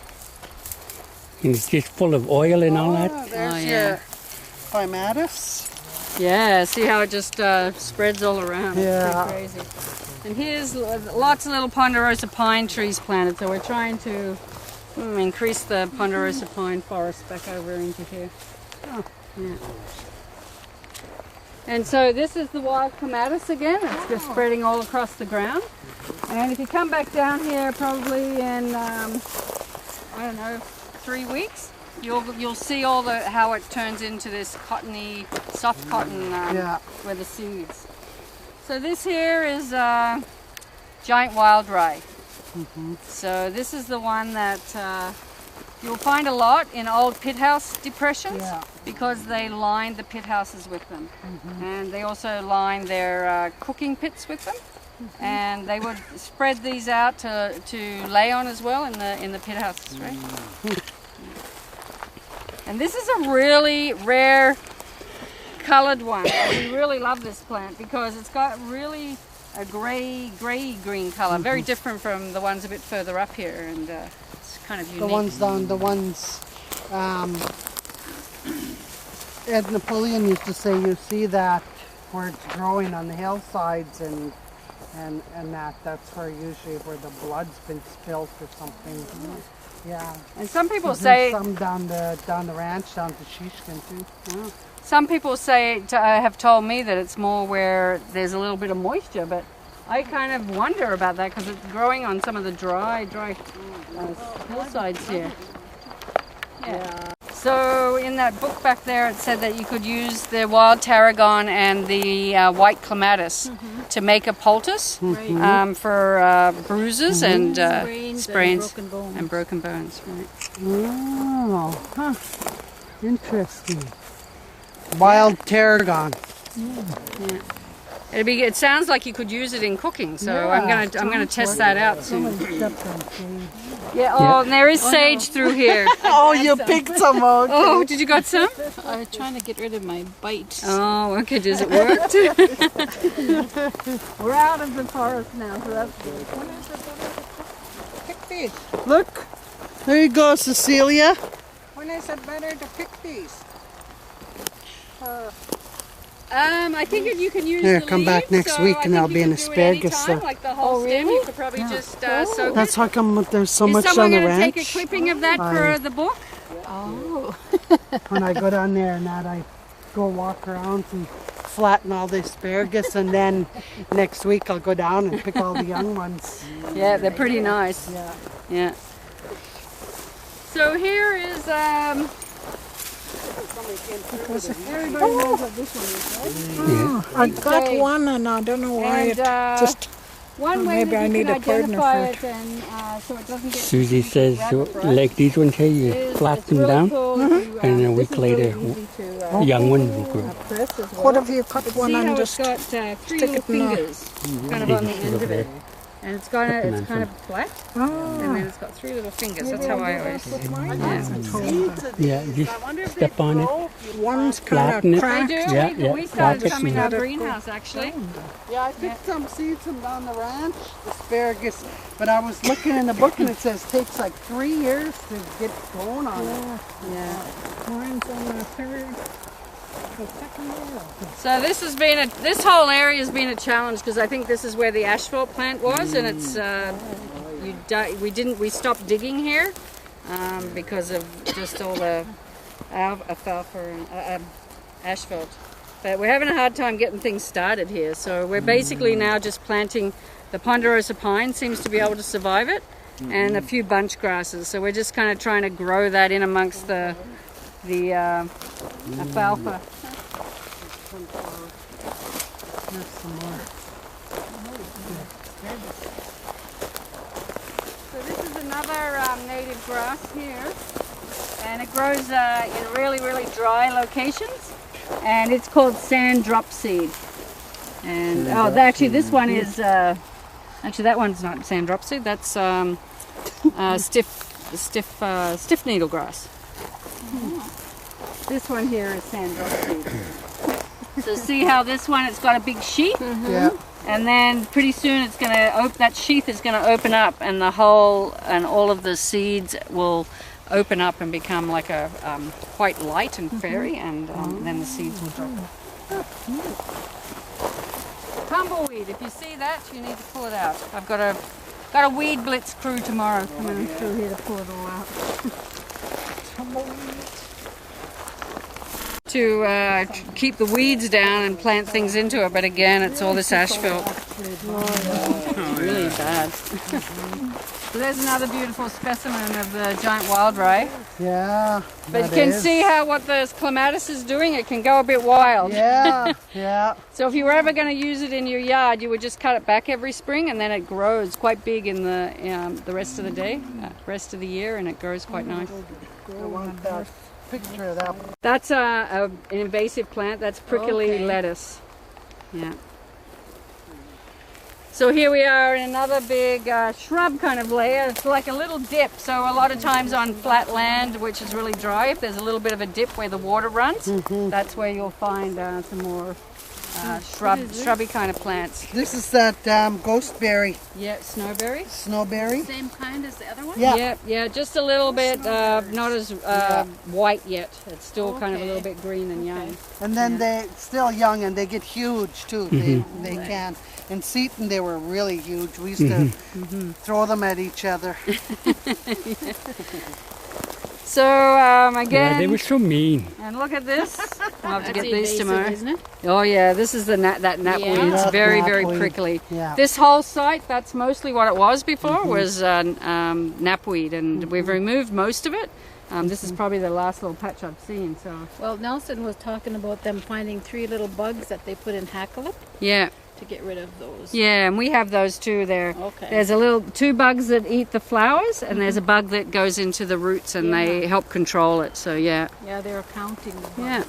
And it's just full of oil and all that. There's yeah. your clematis. Yeah, see how it just spreads all around. Yeah. It's pretty crazy. And here's lots of little ponderosa pine trees planted. So we're trying to increase the ponderosa pine forest back over into here. Oh. Yeah. And so this is the wild clematis again. It's just spreading all across the ground. And if you come back down here probably in, I don't know, 3 weeks, you'll see all how it turns into this cottony, soft cotton with the seeds. So this here is giant wild rye. So this is the one that you'll find a lot in old pit house depressions because they lined the pit houses with them. And they also lined their cooking pits with them. And they would spread these out to lay on as well in the pit houses, right? And this is a really rare colored one. We really love this plant because it's got really a grey green color, very different from the ones a bit further up here, and it's kind of unique. The ones Ed Napoleon used to say you see that where it's growing on the hillsides and that's where usually where the blood's been spilled or something. Yeah. And some people say some down the ranch down to Shishkin too. Some people have told me that it's more where there's a little bit of moisture, but I kind of wonder about that because it's growing on some of the dry hillsides here. Yeah. So in that book back there, it said that you could use the wild tarragon and the white clematis to make a poultice for bruises and sprains and broken bones. Right. Oh, huh. Interesting. Wild tarragon. Yeah. It sounds like you could use it in cooking, so I'm gonna test that out soon. Yeah. Oh, and there is sage through here. Oh, you picked some out. Oh, did you got some? I was trying to get rid of my bite. Oh, okay. Does it work? We're out of the forest now, so that's good. When is it better to pick these? Look, there you go, Cecilia. When is it better to pick these? I think you can use Here, the come back leaves, next so week I and think I'll be you an can do it asparagus. anytime, like the whole stem, you could probably just soak it. That's how come there's so Is much someone on the going to ranch. take a clipping of that for the book? Oh. When I go down there and that, I go walk around and flatten all the asparagus, and then next week I'll go down and pick all the young ones. Yeah, they're pretty nice. Yeah. Yeah. So here is Everybody knows what this one is, right? I got one and I don't know why it just... one way maybe that I you need can a partner identify for it and so it doesn't get Susie says, like these ones here, you flatten them down, and a week later, young ones will grow. What if you cut one and just... got three stick little it in the- fingers kind of on the end of it, and it's kind of flat, and Oh, then it's got three little fingers. That's how I always. Yeah, just step on it. one's kind Flatten of it. I cracked. do. We started Flatten some in it. our greenhouse actually. Yeah, I picked some seeds from down the ranch, asparagus, but I was looking in the book and it says it takes like 3 years to get going on it. Yeah. Mine's on the third, the second year. So this whole area has been a challenge because I think this is where the asphalt plant was, and it's we stopped digging here because of just all the alfalfa and asphalt. But we're having a hard time getting things started here. So we're basically now just planting the ponderosa pine seems to be able to survive it, and a few bunch grasses. So we're just kind of trying to grow that in amongst the alfalfa. There's some more. So this is another native grass here, and it grows in really, really dry locations, and it's called sand drop seed. And actually, this one is actually that one's not sand drop seed. That's stiff needle grass. This one here is sandal seed. So see how this one, it's got a big sheath? Yeah. And then pretty soon it's going to open, that sheath is going to open up and the whole, and all of the seeds will open up and become like a quite light and fairy, and then the seeds will drop. Tumbleweed, if you see that, you need to pull it out. I've got a weed blitz crew tomorrow coming through here to pull it all out. To keep the weeds down and plant things into it, but again, it's all this asphalt. Oh, really bad. So there's another beautiful specimen of the giant wild rye. Yeah. But you can see how what the clematis is doing, it can go a bit wild. Yeah, yeah. So if you were ever going to use it in your yard, you would just cut it back every spring, and then it grows quite big in the rest of the day, rest of the year, and it grows quite nice. I want that picture of that. That's an invasive plant. That's prickly lettuce. Yeah. So here we are in another big shrub kind of layer. It's like a little dip. So a lot of times on flat land, which is really dry, if there's a little bit of a dip where the water runs, that's where you'll find some more shrubby kind of plants. This is that ghostberry. Yeah, snowberry. Snowberry. Same kind as the other one? Yeah. Yeah, just a little bit, not as white yet. It's still kind of a little bit green and young. And then they're still young and they get huge too. They can. In Seaton they were really huge. We used to throw them at each other. So again, Yeah, they were so mean. and look at this. I'll have to get That's these invasive, tomorrow. isn't it? Oh yeah, this is the that knapweed. Yeah. It's very, very Knapweed. prickly. Yeah. This whole site, that's mostly what it was before, was knapweed, and we've removed most of it. This is probably the last little patch I've seen. So Well, Nelson was talking about them finding 3 little bugs that they put in hacklet yeah, to get rid of those. yeah, and we have those too. There, Okay. there's a little 2 bugs that eat the flowers, and there's a bug that goes into the roots, and they help control it. So yeah, Yeah, they're counting the bugs. yeah.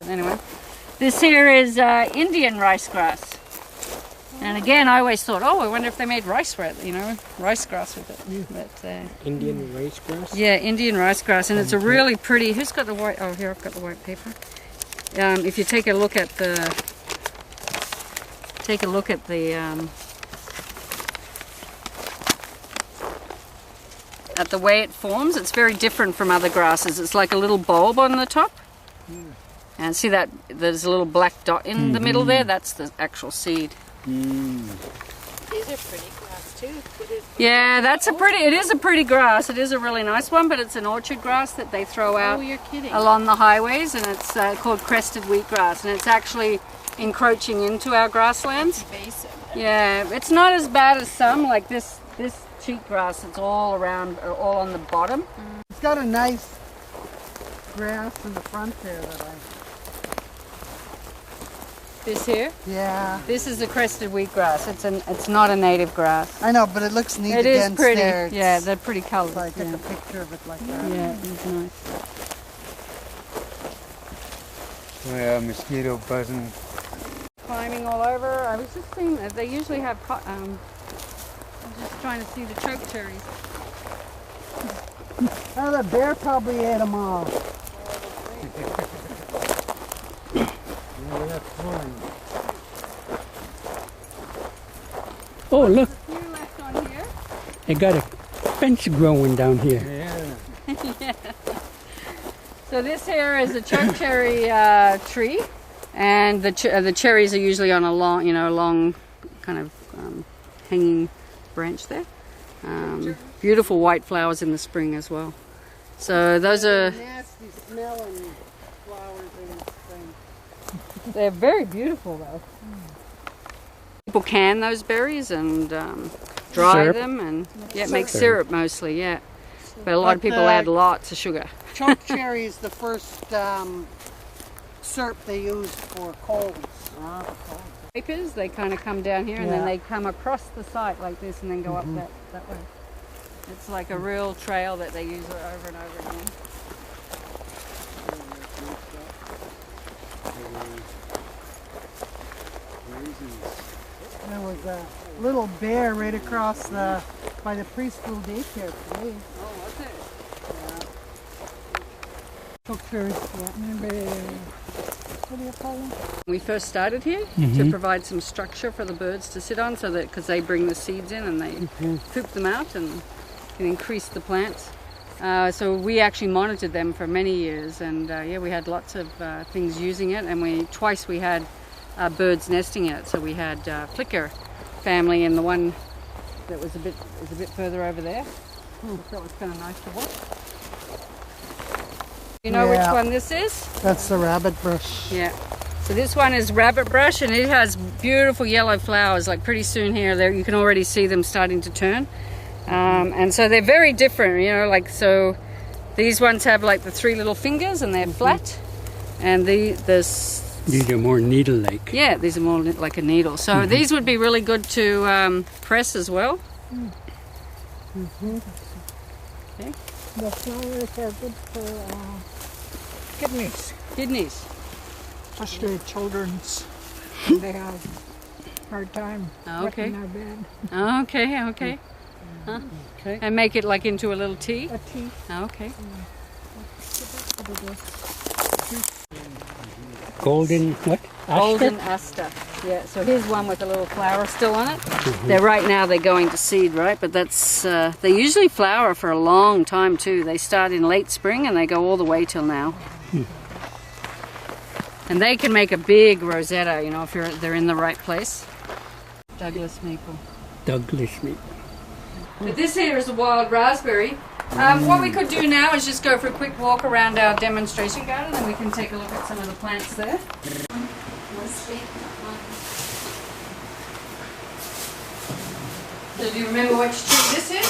Anyway, this here is Indian rice grass. And again, I always thought, oh, I wonder if they made rice with it, rice grass with it. But, Indian rice grass. yeah, Indian rice grass, and it's a really pretty. Who's got the white? Oh, here I've got the white paper. If you take a look at the, at the way it forms, it's very different from other grasses. It's like a little bulb on the top. And see that there's a little black dot in the middle there? That's the actual seed. These are pretty grass too. Yeah, it is a pretty grass. It is a really nice one, but it's an orchard grass that they throw out Oh, you're kidding. along the highways, and it's called crested wheatgrass, and it's actually encroaching into our grasslands. Invasive. Yeah, it's not as bad as some, like this cheatgrass. It's all around, all on the bottom. It's got a nice grass in the front there that This here, yeah. this is a crested wheatgrass. It's not a native grass. I know, but it looks neat It is against pretty. there. Yeah, they're pretty colored. So I took Yeah. a picture of it like that. Yeah, it's nice. Oh yeah, mosquito buzzing. Climbing all over. I was just seeing that they usually have. I was just trying to see the choke cherries. Oh, the bear probably ate them all. Yeah, that's fine. Oh, look, A few left on here. they got a fence growing down here. Yeah. So this here is a choke cherry tree, and the cherries are usually on a long kind of hanging branch there. Beautiful white flowers in the spring as well. So those are, Nasty smelling flowers in the spring. they're very beautiful though. People can those berries and dry Syrup? them and make syrup mostly, yeah. But a lot of But people add lots of sugar. Choke cherry is the first syrup they used for colds. Papers, they kind of come down here and then Yeah. they come across the site like this and then go up that way. It's like a real trail that they use over and over again. There was a little bear right across by the preschool daycare today. Oh, what's it? Pictures, maybe, what do you call them? We first started here to provide some structure for the birds to sit on, so that because they bring the seeds in and they poop them out and can increase the plants. So we actually monitored them for many years, and yeah, we had lots of things using it, and twice we had birds nesting in it. So we had flicker family, and the one that was a bit further over there. So it was kind of nice to watch. You know which one this is? That's the rabbit brush. Yeah. So this one is rabbit brush, and it has beautiful yellow flowers. Like pretty soon here, there you can already see them starting to turn. And so they're very different, you know, like, so these ones have like the 3 little fingers and they're flat, and These are more needle-like. yeah, these are more like a needle. So these would be really good to press as well. Okay. The flowers are good for kidneys, Kidneys. especially children's. They have hard time Okay. wetting their bed. Okay, okay. Huh? Okay. And make it like into a little tea. A tea. Okay. Golden what? Golden aster. Yeah, so here's one with a little flower still on it. They're right now they're going to seed, right? But that's they usually flower for a long time too. They start in late spring and they go all the way till now. And they can make a big rosetta, you know, if they're in the right place. Douglas maple. Douglas maple. But this here is a wild raspberry. What we could do now is just go for a quick walk around our demonstration garden, and we can take a look at some of the plants there. So do you remember which tree this is?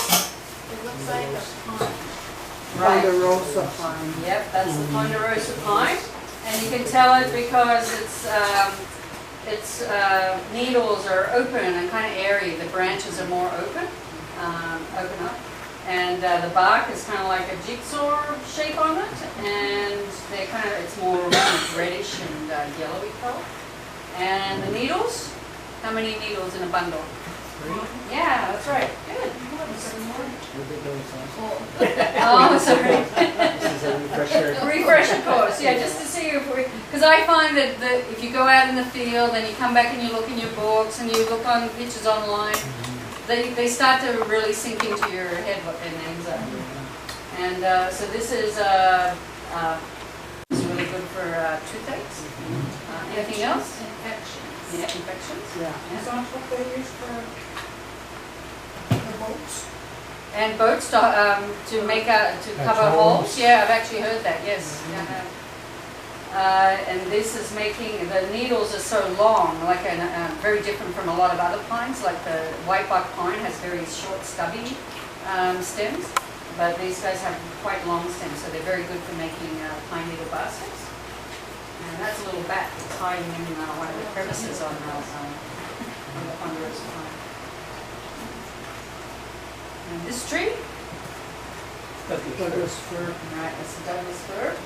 It looks like a pine. Ponderosa pine. Yep, that's the ponderosa pine. And you can tell it because its needles are open and kind of airy. The branches are more open up. And the bark is kind of like a jigsaw shape on it, and it's more reddish and yellowy color. And the needles, how many needles in a bundle? 3. Yeah, that's right. Good. Oh, Oh, sorry. this is a refresher. Refresher course, yeah, just to see if because I find that if you go out in the field and you come back and you look in your books and you look on pictures online, they start to really sink into your head what their names are. And so this is really good for toothaches. Anything else? Infections. Yeah, infections. Yeah. Is that what they use for the boats? And boats to make to cover holes. Yeah, I've actually heard that. Yes. And this is making the needles are so long, like very different from a lot of other pines. Like the whitebuck pine has very short, stubby stems, but these guys have quite long stems, so they're very good for making pine needle baskets. And that's a little bat that's hiding in one of the crevices on the ponderosa pine. And this tree, Douglas fir. right, that's the Douglas fir.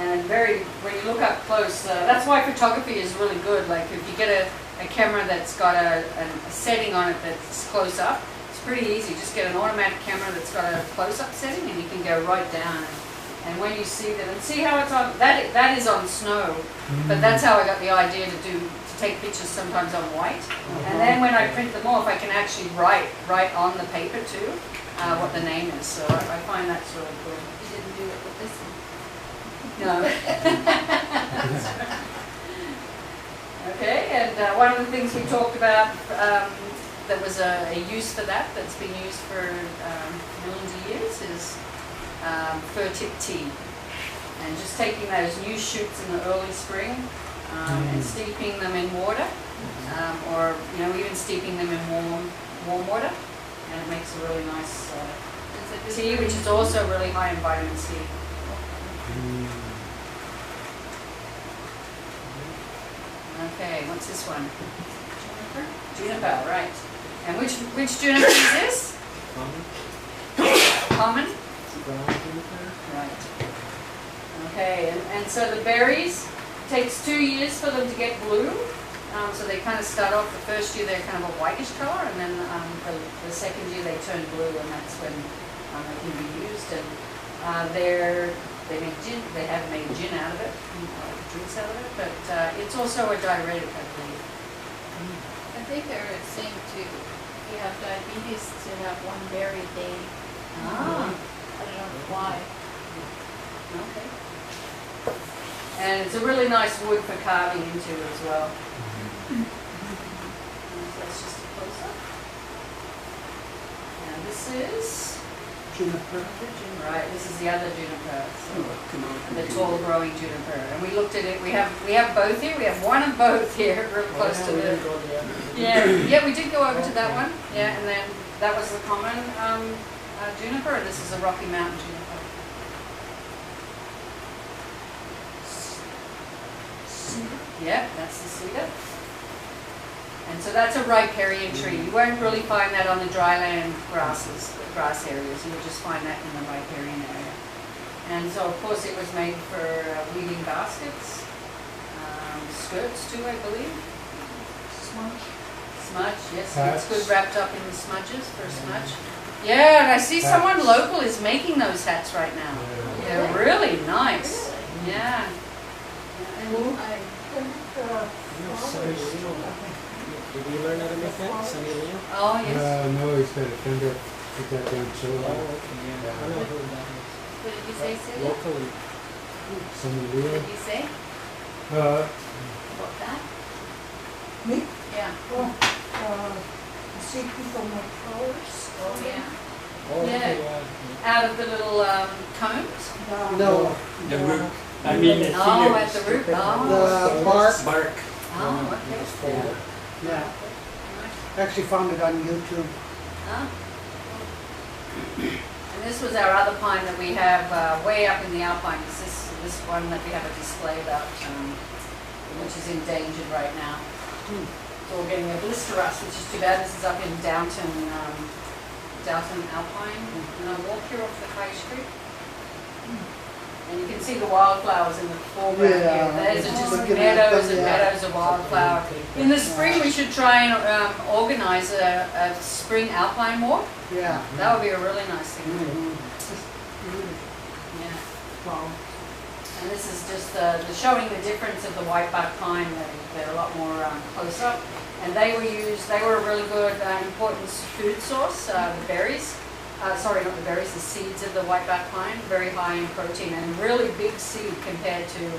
And when you look up close, that's why photography is really good. Like if you get a camera that's got a setting on it that's close up, it's pretty easy. Just get an automatic camera that's got a close-up setting, and you can go right down. And when you see them, and see how it's on, that is on snow, but that's how I got the idea to take pictures sometimes on white. And then when I print them off, I can actually write on the paper too what the name is. So I find that's really cool. You didn't do it with this one. No. Okay, and one of the things we talked about that was a use for that's been used for millions of years is fir tip tea. And just taking those new shoots in the early spring and steeping them in water, or even steeping them in warm water, and it makes a really nice tea, which is also really high in vitamin C. Okay, what's this one? Juniper? Juniper, right. And which juniper is this? Common? Brown juniper. Right. Okay, and so the berries, takes 2 years for them to get blue. So they kind of start off, the first year they're kind of a whitish color, and then the second year they turn blue, and that's when they can be used. And they're They have made gin out of it, drinks out of it, but it's also a diuretic, I believe. I think they're saying to, if you have diabetes, to have one berry a day. Ah, I don't know why. okay. And it's a really nice wood for carving into as well. And that's just a close-up. And this is, Juniper. right, this is the other juniper, so the tall growing juniper. And we looked at it, we have both here, we have one of both here, real close to the, yeah, we did go over to that one, yeah, and then that was the common juniper, and this is a Rocky Mountain juniper. Yeah, that's the cedar. And so that's a riparian tree. You won't really find that on the dryland grass areas. You'll just find that in the riparian area. And so, of course, it was made for weaving baskets, skirts too, I believe. Smudge, yes. It's good wrapped up in the smudges for a smudge. Yeah, and I see someone local is making those hats right now. They're really nice. Yeah. And I think, Did you learn how to make that? Sunny Leo? Oh, yes. No, he's got a fender. Put that down so Oh, okay, yeah. I know who that is. What did you say, Celia? Locally. Sunny What Leo. did you say? What that? me, Yeah. I see people make flowers. Oh, yeah. Oh, okay, Yeah. yeah. Out of the little cones? No, The root. I mean, the Oh, at the root. Oh, the bark. bark. oh, okay. Yeah, actually found it on YouTube. Ah. And this was our other pine that we have way up in the Alpines. This one that we have a display about, which is endangered right now. It's all getting a blister rust, which is too bad. This is up in Downton Alpine. And I walk here off the high street. And you can see the wildflowers in the foreground Yeah, here. Those are just looking at meadows them, and yeah. meadows of wildflower. In the spring, we should try and organize a spring alpine walk. Yeah. That would be a really nice thing to do. Yeah. Wow. And this is just showing the difference of the whitebark pine. They're a lot more close up. And they were a really good, important food source, the berries. Sorry, not the berries, the seeds of the whitebark pine, very high in protein and really big seed compared to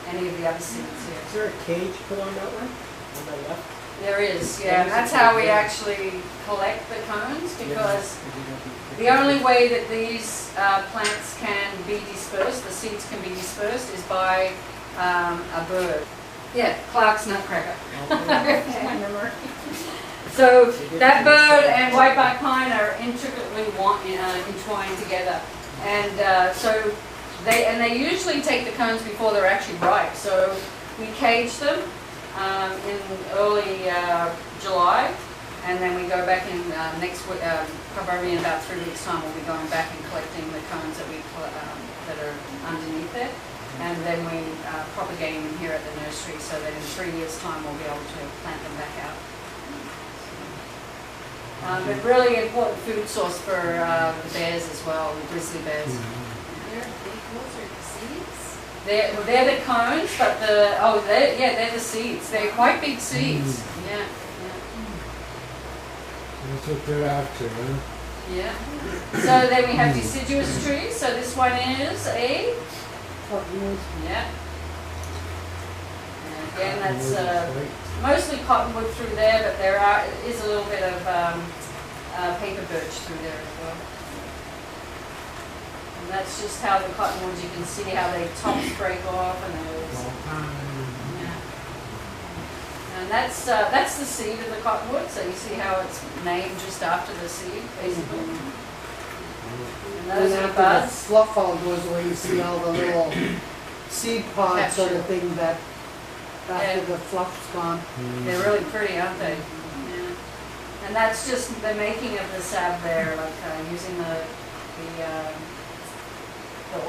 any of the other seeds here. Is there a cage put on that one? On the left? There is, yeah, and that's how we actually collect the cones, because the only way that these plants can be dispersed, the seeds can be dispersed, is by a bird. Yeah, Clark's nutcracker. My memory. So that bird and whitebark pine are intricately entwined together, and so they usually take the cones before they're actually ripe. So we cage them in early July, and then we go back in next week. Probably in about 3 weeks' time, we'll be going back and collecting the cones that are underneath there, and then we propagate them here at the nursery, so that in 3 years' time we'll be able to plant them back out. But really important food source for the bears as well, the grizzly bears. Those are the seeds? They're the cones, but they're the seeds. They're quite big seeds. Yeah, That's what they're after, huh? yeah. So then we have deciduous trees. So this one is a yeah. And again, that's mostly cottonwood through there, but there is a little bit of paper birch through there as well. And that's just how the cottonwoods, you can see how they tops break off and those. Yeah. And that's the seed of the cottonwood, so you see how it's named just after the seed, basically. And those And are the after the buds. fluff all goes away, you see all the little seed pod sort of thing that after Yeah. the fluff's gone. They're really pretty, aren't they? Yeah. And that's just the making of the salve there, like using the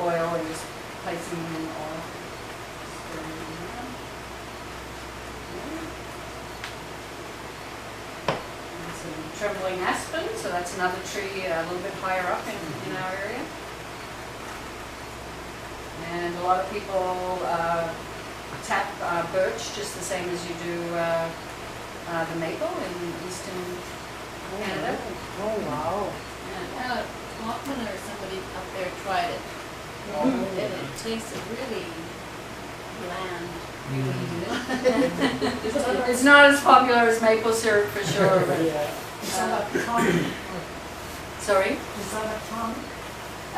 oil and just placing them in the oil. Stirring them around. Yeah. And some trembling aspen, so that's another tree a little bit higher up in our area. And a lot of people tap birch just the same as you do the maple in eastern Canada. Oh, wow. Yeah, Hoffman or somebody up there tried it. And it tasted really bland. It's not as popular as maple syrup for sure, but Is that a tonic? sorry. Is that a tonic?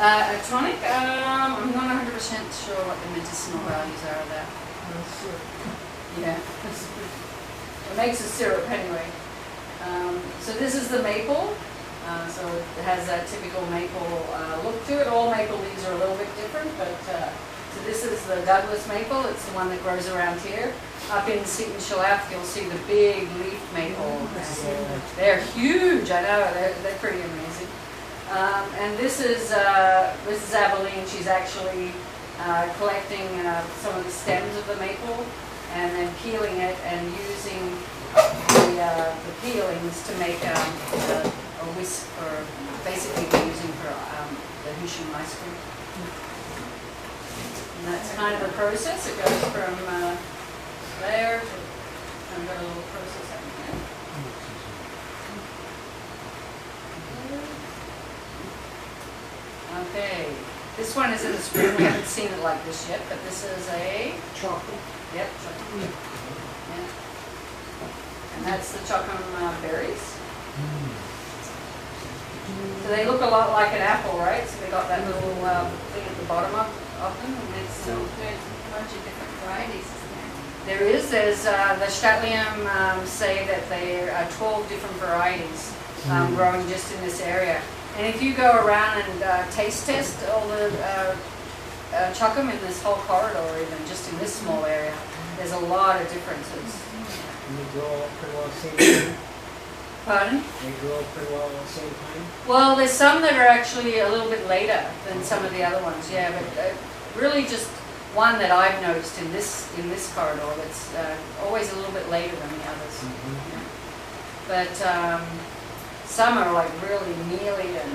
A tonic, I'm not 100% sure what the medicinal values are of that. Yeah. It makes a syrup anyway. So this is the maple. So it has that typical maple look to it. All maple leaves are a little bit different, but so this is the Douglas maple. It's the one that grows around here. Up in Seton Chalath, you'll see the big leaf maple. They're huge. I know they're pretty amazing. And this is Aveline. She's actually collecting some of the stems of the maple and then peeling it and using the peelings to make a whisk for basically using for the Hushin ice cream. And that's kind of the process. It goes from there to, I've got a little process up here. Okay, this one is in the spring. We haven't seen it like this yet, but this is a Chocolate. yep, chocolate. Yeah. And that's the chocolate berries. So they look a lot like an apple, right? So they got that little thing at the bottom of them. And it's, So there's a bunch of different varieties, isn't there? there's the Statlium say that there are 12 different varieties growing just in this area. And if you go around and taste test all the chuckum in this whole corridor, or even just in this small area, there's a lot of differences. And they grow up pretty well at the same time. Pardon? They grow up pretty well at the same time. Well, there's some that are actually a little bit later than some of the other ones, yeah, but really just one that I've noticed in this corridor that's always a little bit later than the others. Yeah. But some are like really mealy and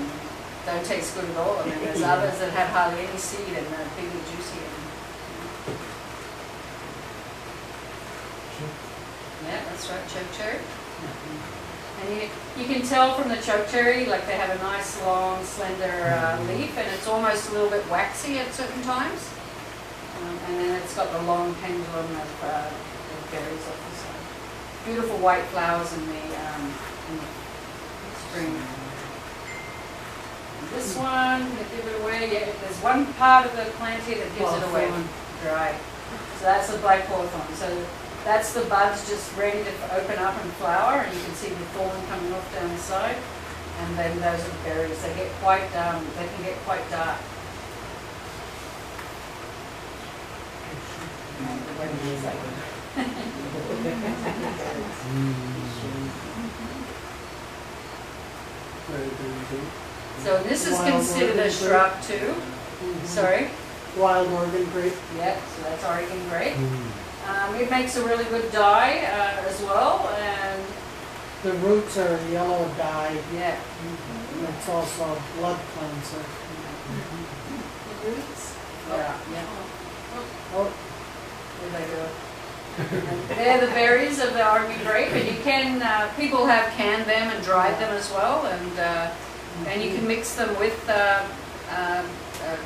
don't taste good at all, and then there's others that have hardly any seed and are big and juicy. Yeah, that's right, chokecherry. And you can tell from the chokecherry, like they have a nice long slender leaf, and it's almost a little bit waxy at certain times. And then it's got the long pendulum of berries off the side. Beautiful white flowers in the spring. And this one, they give it away. Yeah, there's one part of the plant here that gives it away dry. So that's the black hawthorn. So that's the buds just ready to open up and flower, and you can see the thorn coming off down the side. And then those are the berries. They get quite, they can get quite dark. So this is considered a shrub too. Sorry? Wild Oregon grape. Yep, so that's Oregon grape. It makes a really good dye as well, and The roots are yellow dye. yeah. And it's also a blood cleanser. The roots? Yeah, yeah. Oh, There they go. And they're the berries of the Oregon grape, and you can, people have canned them and dried them as well, and you can mix them with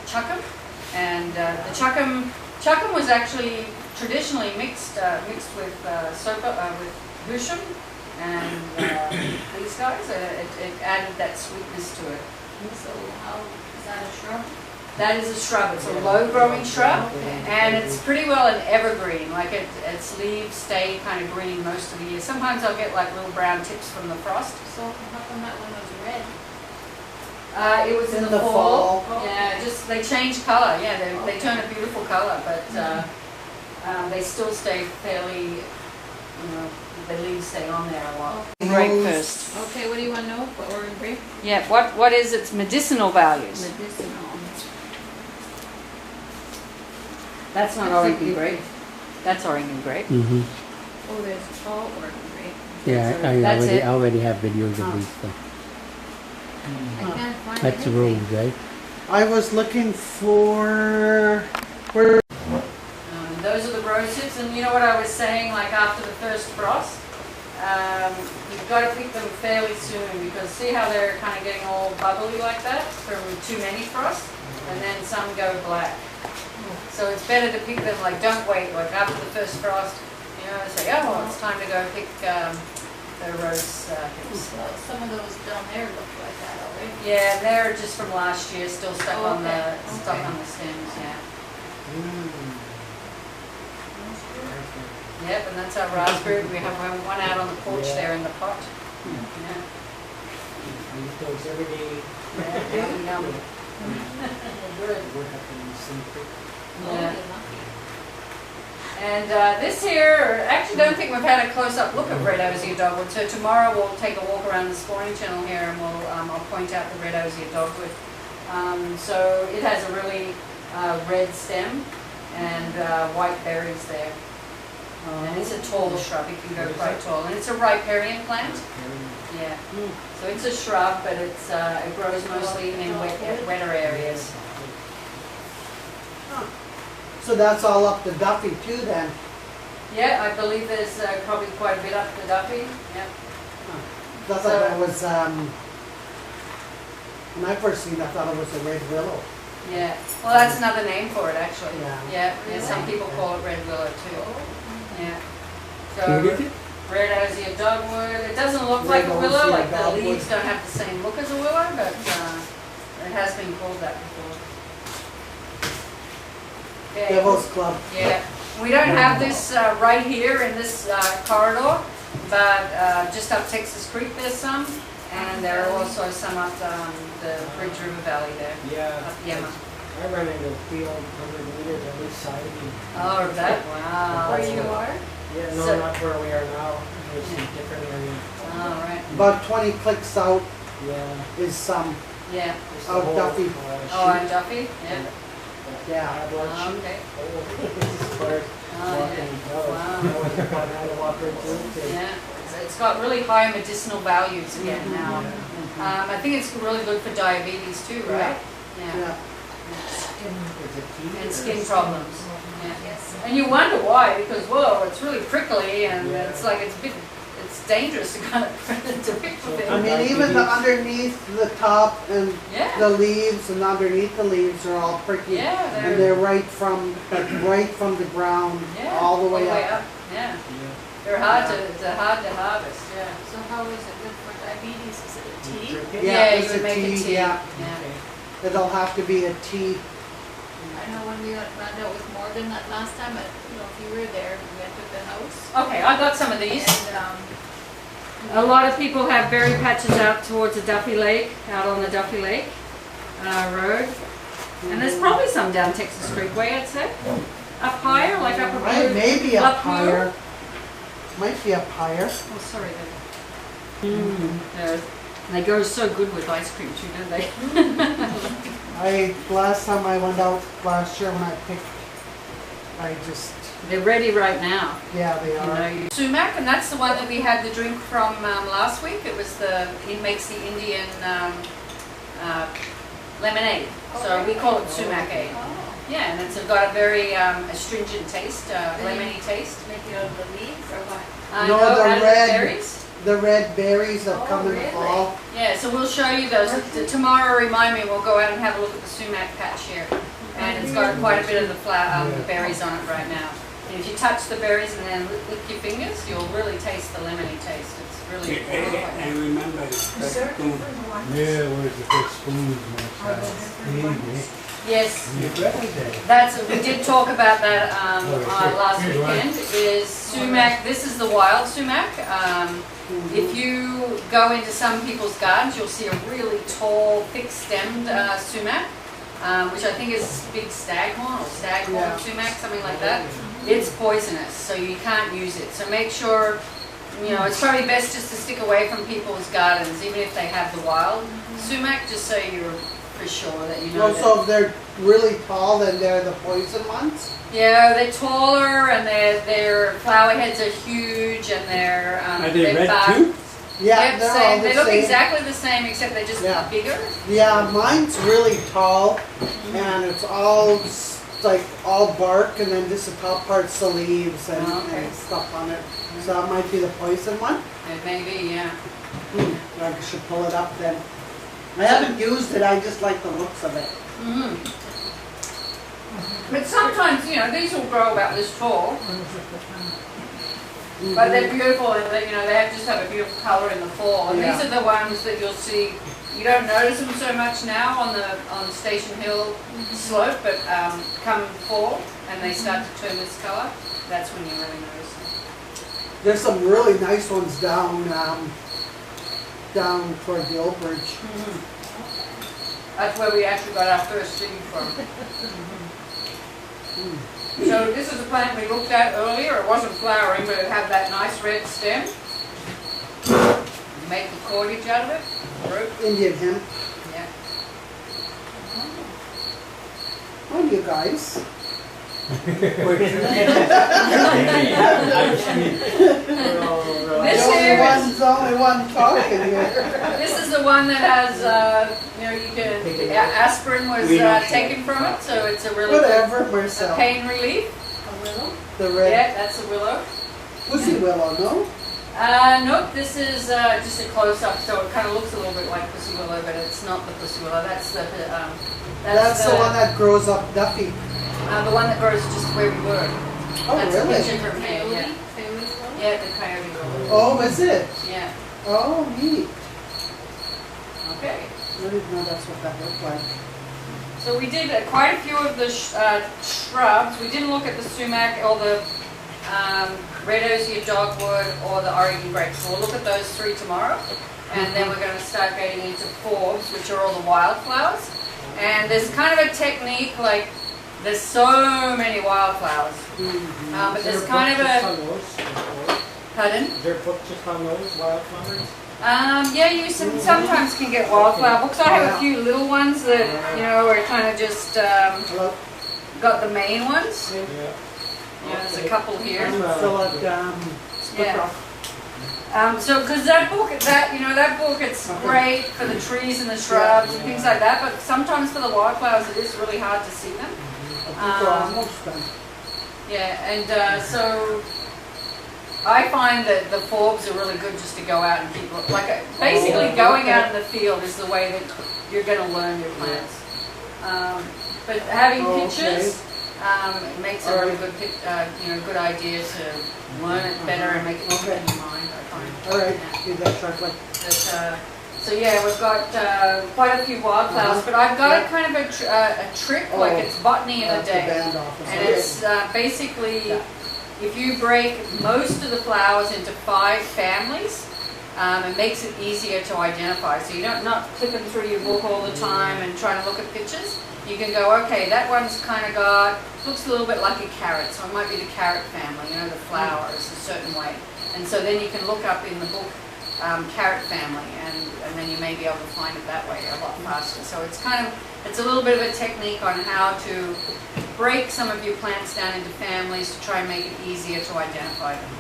chuckum. And the chuckum was actually traditionally mixed with with Hushin and these guys. It added that sweetness to it. So how, is that a shrub? That is a shrub. It's a low-growing shrub, and it's pretty well an evergreen. Like its leaves stay kind of green most of the year. Sometimes I'll get like little brown tips from the frost. So how come that one was red? It was in the fall. Yeah, just they change color. Yeah, they turn a beautiful color, but they still stay fairly. The leaves stay on there a lot. Grape first. Okay, what do you want to know? What Oregon grape? Yeah. What is its medicinal values? Medicinal. That's not Oregon grape. That's Oregon grape. Mm-hmm. Oh, there's tall Oregon grape. Yeah, That's it. I already have videos of these stuff. I can't find That's anything. rose, right? I was looking for Those are the rose hips, and you know what I was saying, like after the first frost, you've got to pick them fairly soon, because see how they're kind of getting all bubbly like that from too many frosts, and then some go black. So it's better to pick them, like don't wait, like after the first frost, you know, say, oh, well, it's time to go pick the rose hips. Well, some of those down there look like that already. Yeah, they're just from last year, still stuck on the Okay. stems, yeah. Mm. Yep, and that's our raspberry. We have one out on the porch Yeah. there in the pot. I Yeah. eat those every day. Yeah, yum. We're having the same thing. Yeah. And this here, actually don't think we've had a close-up look at red osier dogwood. So tomorrow we'll take a walk around the spawning channel here, and I'll point out the red osier dogwood. So it has a really red stem and white berries there. And it's a tall shrub. It can go quite tall, and it's a riparian plant. Yeah. So it's a shrub, but it's it grows mostly in wetter areas. So that's all up to Duffy too then? Yeah, I believe there's probably quite a bit up the Duffy. Yeah. I thought it was, when I first seen it, I thought it was a red willow. Yeah. Well, that's another name for it, actually. Yeah. Yeah. Some people call it red willow too. Yeah. What is So it? red osier dogwood. It doesn't look Red like a willow. osier Like the dogwood. leaves don't have the same look as a willow, but it has been called that before. Okay. Devil's Club. Yeah, we don't have this right here in this corridor, but just up Texas Creek there's some, and there are also some up the Bridge River Valley there, Yeah. up Yema. I run into a field 100 meters on each side of me. Oh, that, wow. Where you are? Yeah, no, So- not where we are now. It's a different area. All right, About 20 clicks out Yeah. is some, yeah. It's the Oh, whole, Duffy. Oh, I'm Duffy, yeah. yeah. Oh, okay. Where Oh, walking, yeah. Wow. I was about how to walk right through it. Yeah, it's got really high medicinal values again now. I think it's really good for diabetes too, right? Yeah. Is it tea And or- skin problems. Yeah. And you wonder why, because whoa, it's really prickly and Yeah. it's like it's dangerous to kind of to pick with I it. mean, even the underneath the top and Yeah, the leaves and underneath the leaves are all pricky. yeah, And they're right from the ground, yeah, all the way up. Yeah, Yeah. they're hard to harvest. Yeah. So how is it good for diabetes? Is it a tea? Drink it? Yeah, you it's would a make a tea, tea. yeah. Yeah. It'll have to be a tea. I know when we found out with Morgan that last time, but you know, if you were there, we went to the house. Okay, I got some of these. And A lot of people have berry patches out towards the Duffy Lake, out on the Duffy Lake road. And there's probably some down Texas Creek way, I'd say. Up higher, like up Might maybe up up here? higher. Might be up higher. Oh, sorry, they go so good with ice cream too, don't they? Last time I went out last year when I picked, I just, They're ready right now. yeah, they are. Sumac, and that's the one that we had the drink from last week. It was it makes the Indian lemonade. So we call it sumac-ade. Yeah, and it's got a very astringent taste, lemony taste. make it out of the leaves or what? No, Out the of red- berries. The red berries that Oh, come in the really? fall. Yeah, so we'll show you those. Tomorrow, remind me, we'll go out and have a look at the sumac patch here. And it's got quite a bit of the berries on it right now. And if you touch the berries and then lick your fingers, you'll really taste the lemony taste. It's really I remember the spoon. Yeah, where's the big spoons, my child? Yes, Yeah. we did talk about that last Here's one. weekend, is sumac. This is the wild sumac. If you go into some people's gardens, you'll see a really tall, thick-stemmed sumac, which I think is big staghorn or staghorn Yeah. sumac, something like that. It's poisonous, so you can't use it. So make sure, it's probably best just to stick away from people's gardens, even if they have the wild sumac, just so you're for sure that you know that. So if they're really tall, then they're the poison ones? Yeah, they're taller and their flower heads are huge and they're Are they they're red bark- too? Yeah, Yep, they're same. all They the look same. exactly the same except they're just Yeah. bigger. Yeah, mine's really tall and it's all It's like all bark and then just the top part's the leaves and, Oh, okay. and stuff on it. So that might be the poison one. It may be, yeah. I should pull it up then. I haven't used it, I just like the looks of it. But sometimes, you know, these will grow about this tall. But they're beautiful, and they, you know, they just have a beautiful colour in the fall. And these are the ones that you'll see. You don't notice them so much now on the Station Hill slope, but come fall and they start to turn this colour, that's when you really notice them. There's some really nice ones down down toward the Old Bridge. That's where we actually got our first seed from. So this is a plant we looked at earlier. It wasn't flowering, but it had that nice red stem. You make the cordage out of it, root. Indian hemp. Yeah. Oh, you guys. This The here is, only one talking here. this is the one that has, you know, you can, aspirin was taken from it, so it's a really Whatever, good Marcel. pain relief. The red Yeah, that's a willow. pussy willow, no? Nope, this is just a close-up, so it kind of looks a little bit like pussy willow, but it's not the pussy willow. That's the That's the one that grows up Duffy. the one that grows just where we were. Oh, That's a really? picture from here, yeah. Yeah, the coyote willow. Oh, is it? Yeah. Oh, neat. Okay. I didn't know that's what that looked like. So we did quite a few of the shrubs. We didn't look at the sumac or the red osier dogwood or the Oregon grape. So we'll look at those three tomorrow. And then we're going to start getting into forbs, which are all the wildflowers. And there's kind of a technique, like there's so many wildflowers. But there's kind of a... Pardon? Is there a book just on those wildflowers? Yeah, you sometimes can get wildflower books. I have a few little ones that, you know, are kind of just got the main ones. Yeah. Yeah, there's a couple here. Fill it, Yeah. So, because that book, it's great for the trees and the shrubs and things like that, but sometimes for the wildflowers it is really hard to see them. They're almost done. Yeah, and so I find that the forbs are really good just to go out and keep, basically going out in the field is the way that you're going to learn your plants. But having pictures, it makes a really good, good idea to learn it better and make it keep it in your mind, I find. All right, do that shortly. But, so yeah, we've got quite a few wildflowers, but I've got a kind of a trick, like it's botany in a day. And it's basically, if you break most of the flowers into 5 families, it makes it easier to identify. So you're not flipping through your book all the time and trying to look at pictures. You can go, okay, that one's kind of looks a little bit like a carrot, so it might be the carrot family, you know, the flower is a certain way. And so then you can look up in the book carrot family, and then you may be able to find it that way a lot faster. So it's a little bit of a technique on how to break some of your plants down into families to try and make it easier to identify them.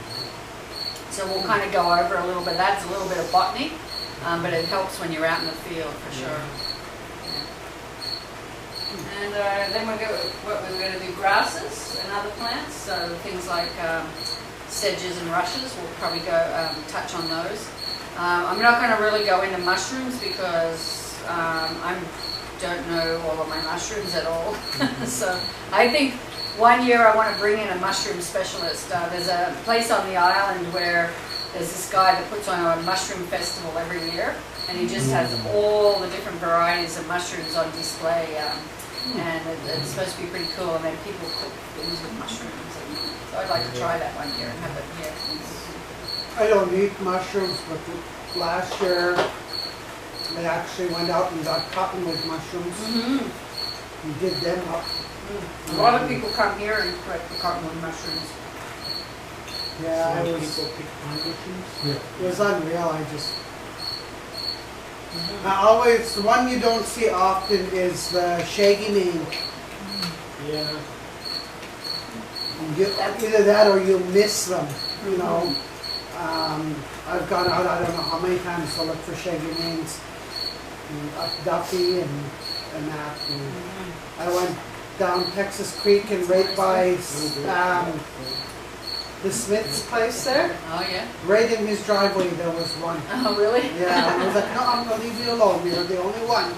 So we'll kind of go over a little bit. That's a little bit of botany, but it helps when you're out in the field for sure. And then we're going to do grasses and other plants, so things like sedges and rushes. We'll probably go touch on those. I'm not going to really go into mushrooms because I don't know all of my mushrooms at all. So I think one year I want to bring in a mushroom specialist. There's a place on the island where there's this guy that puts on a mushroom festival every year, and he just has all the different varieties of mushrooms on display. And it's supposed to be pretty cool, and then people cook things with mushrooms. So I'd like to try that one year and have it here. I don't eat mushrooms, but last year I actually went out and got cottonwood mushrooms and did them up. A lot of people come here and collect the cottonwood mushrooms. Yeah, Some it people pick pine mushrooms. it was unreal. I just the one you don't see often is the shaggy mane. Yeah. Either that or you miss them, you know. I've gone out, I don't know how many times to look for shaggy manes, and up Duffy and that. And I went down Texas Creek and right by the Smith's place there. Oh, yeah? Right in his driveway there was one. Oh, really? Yeah, and I was like, no, I'm going to leave you alone. You're the only one.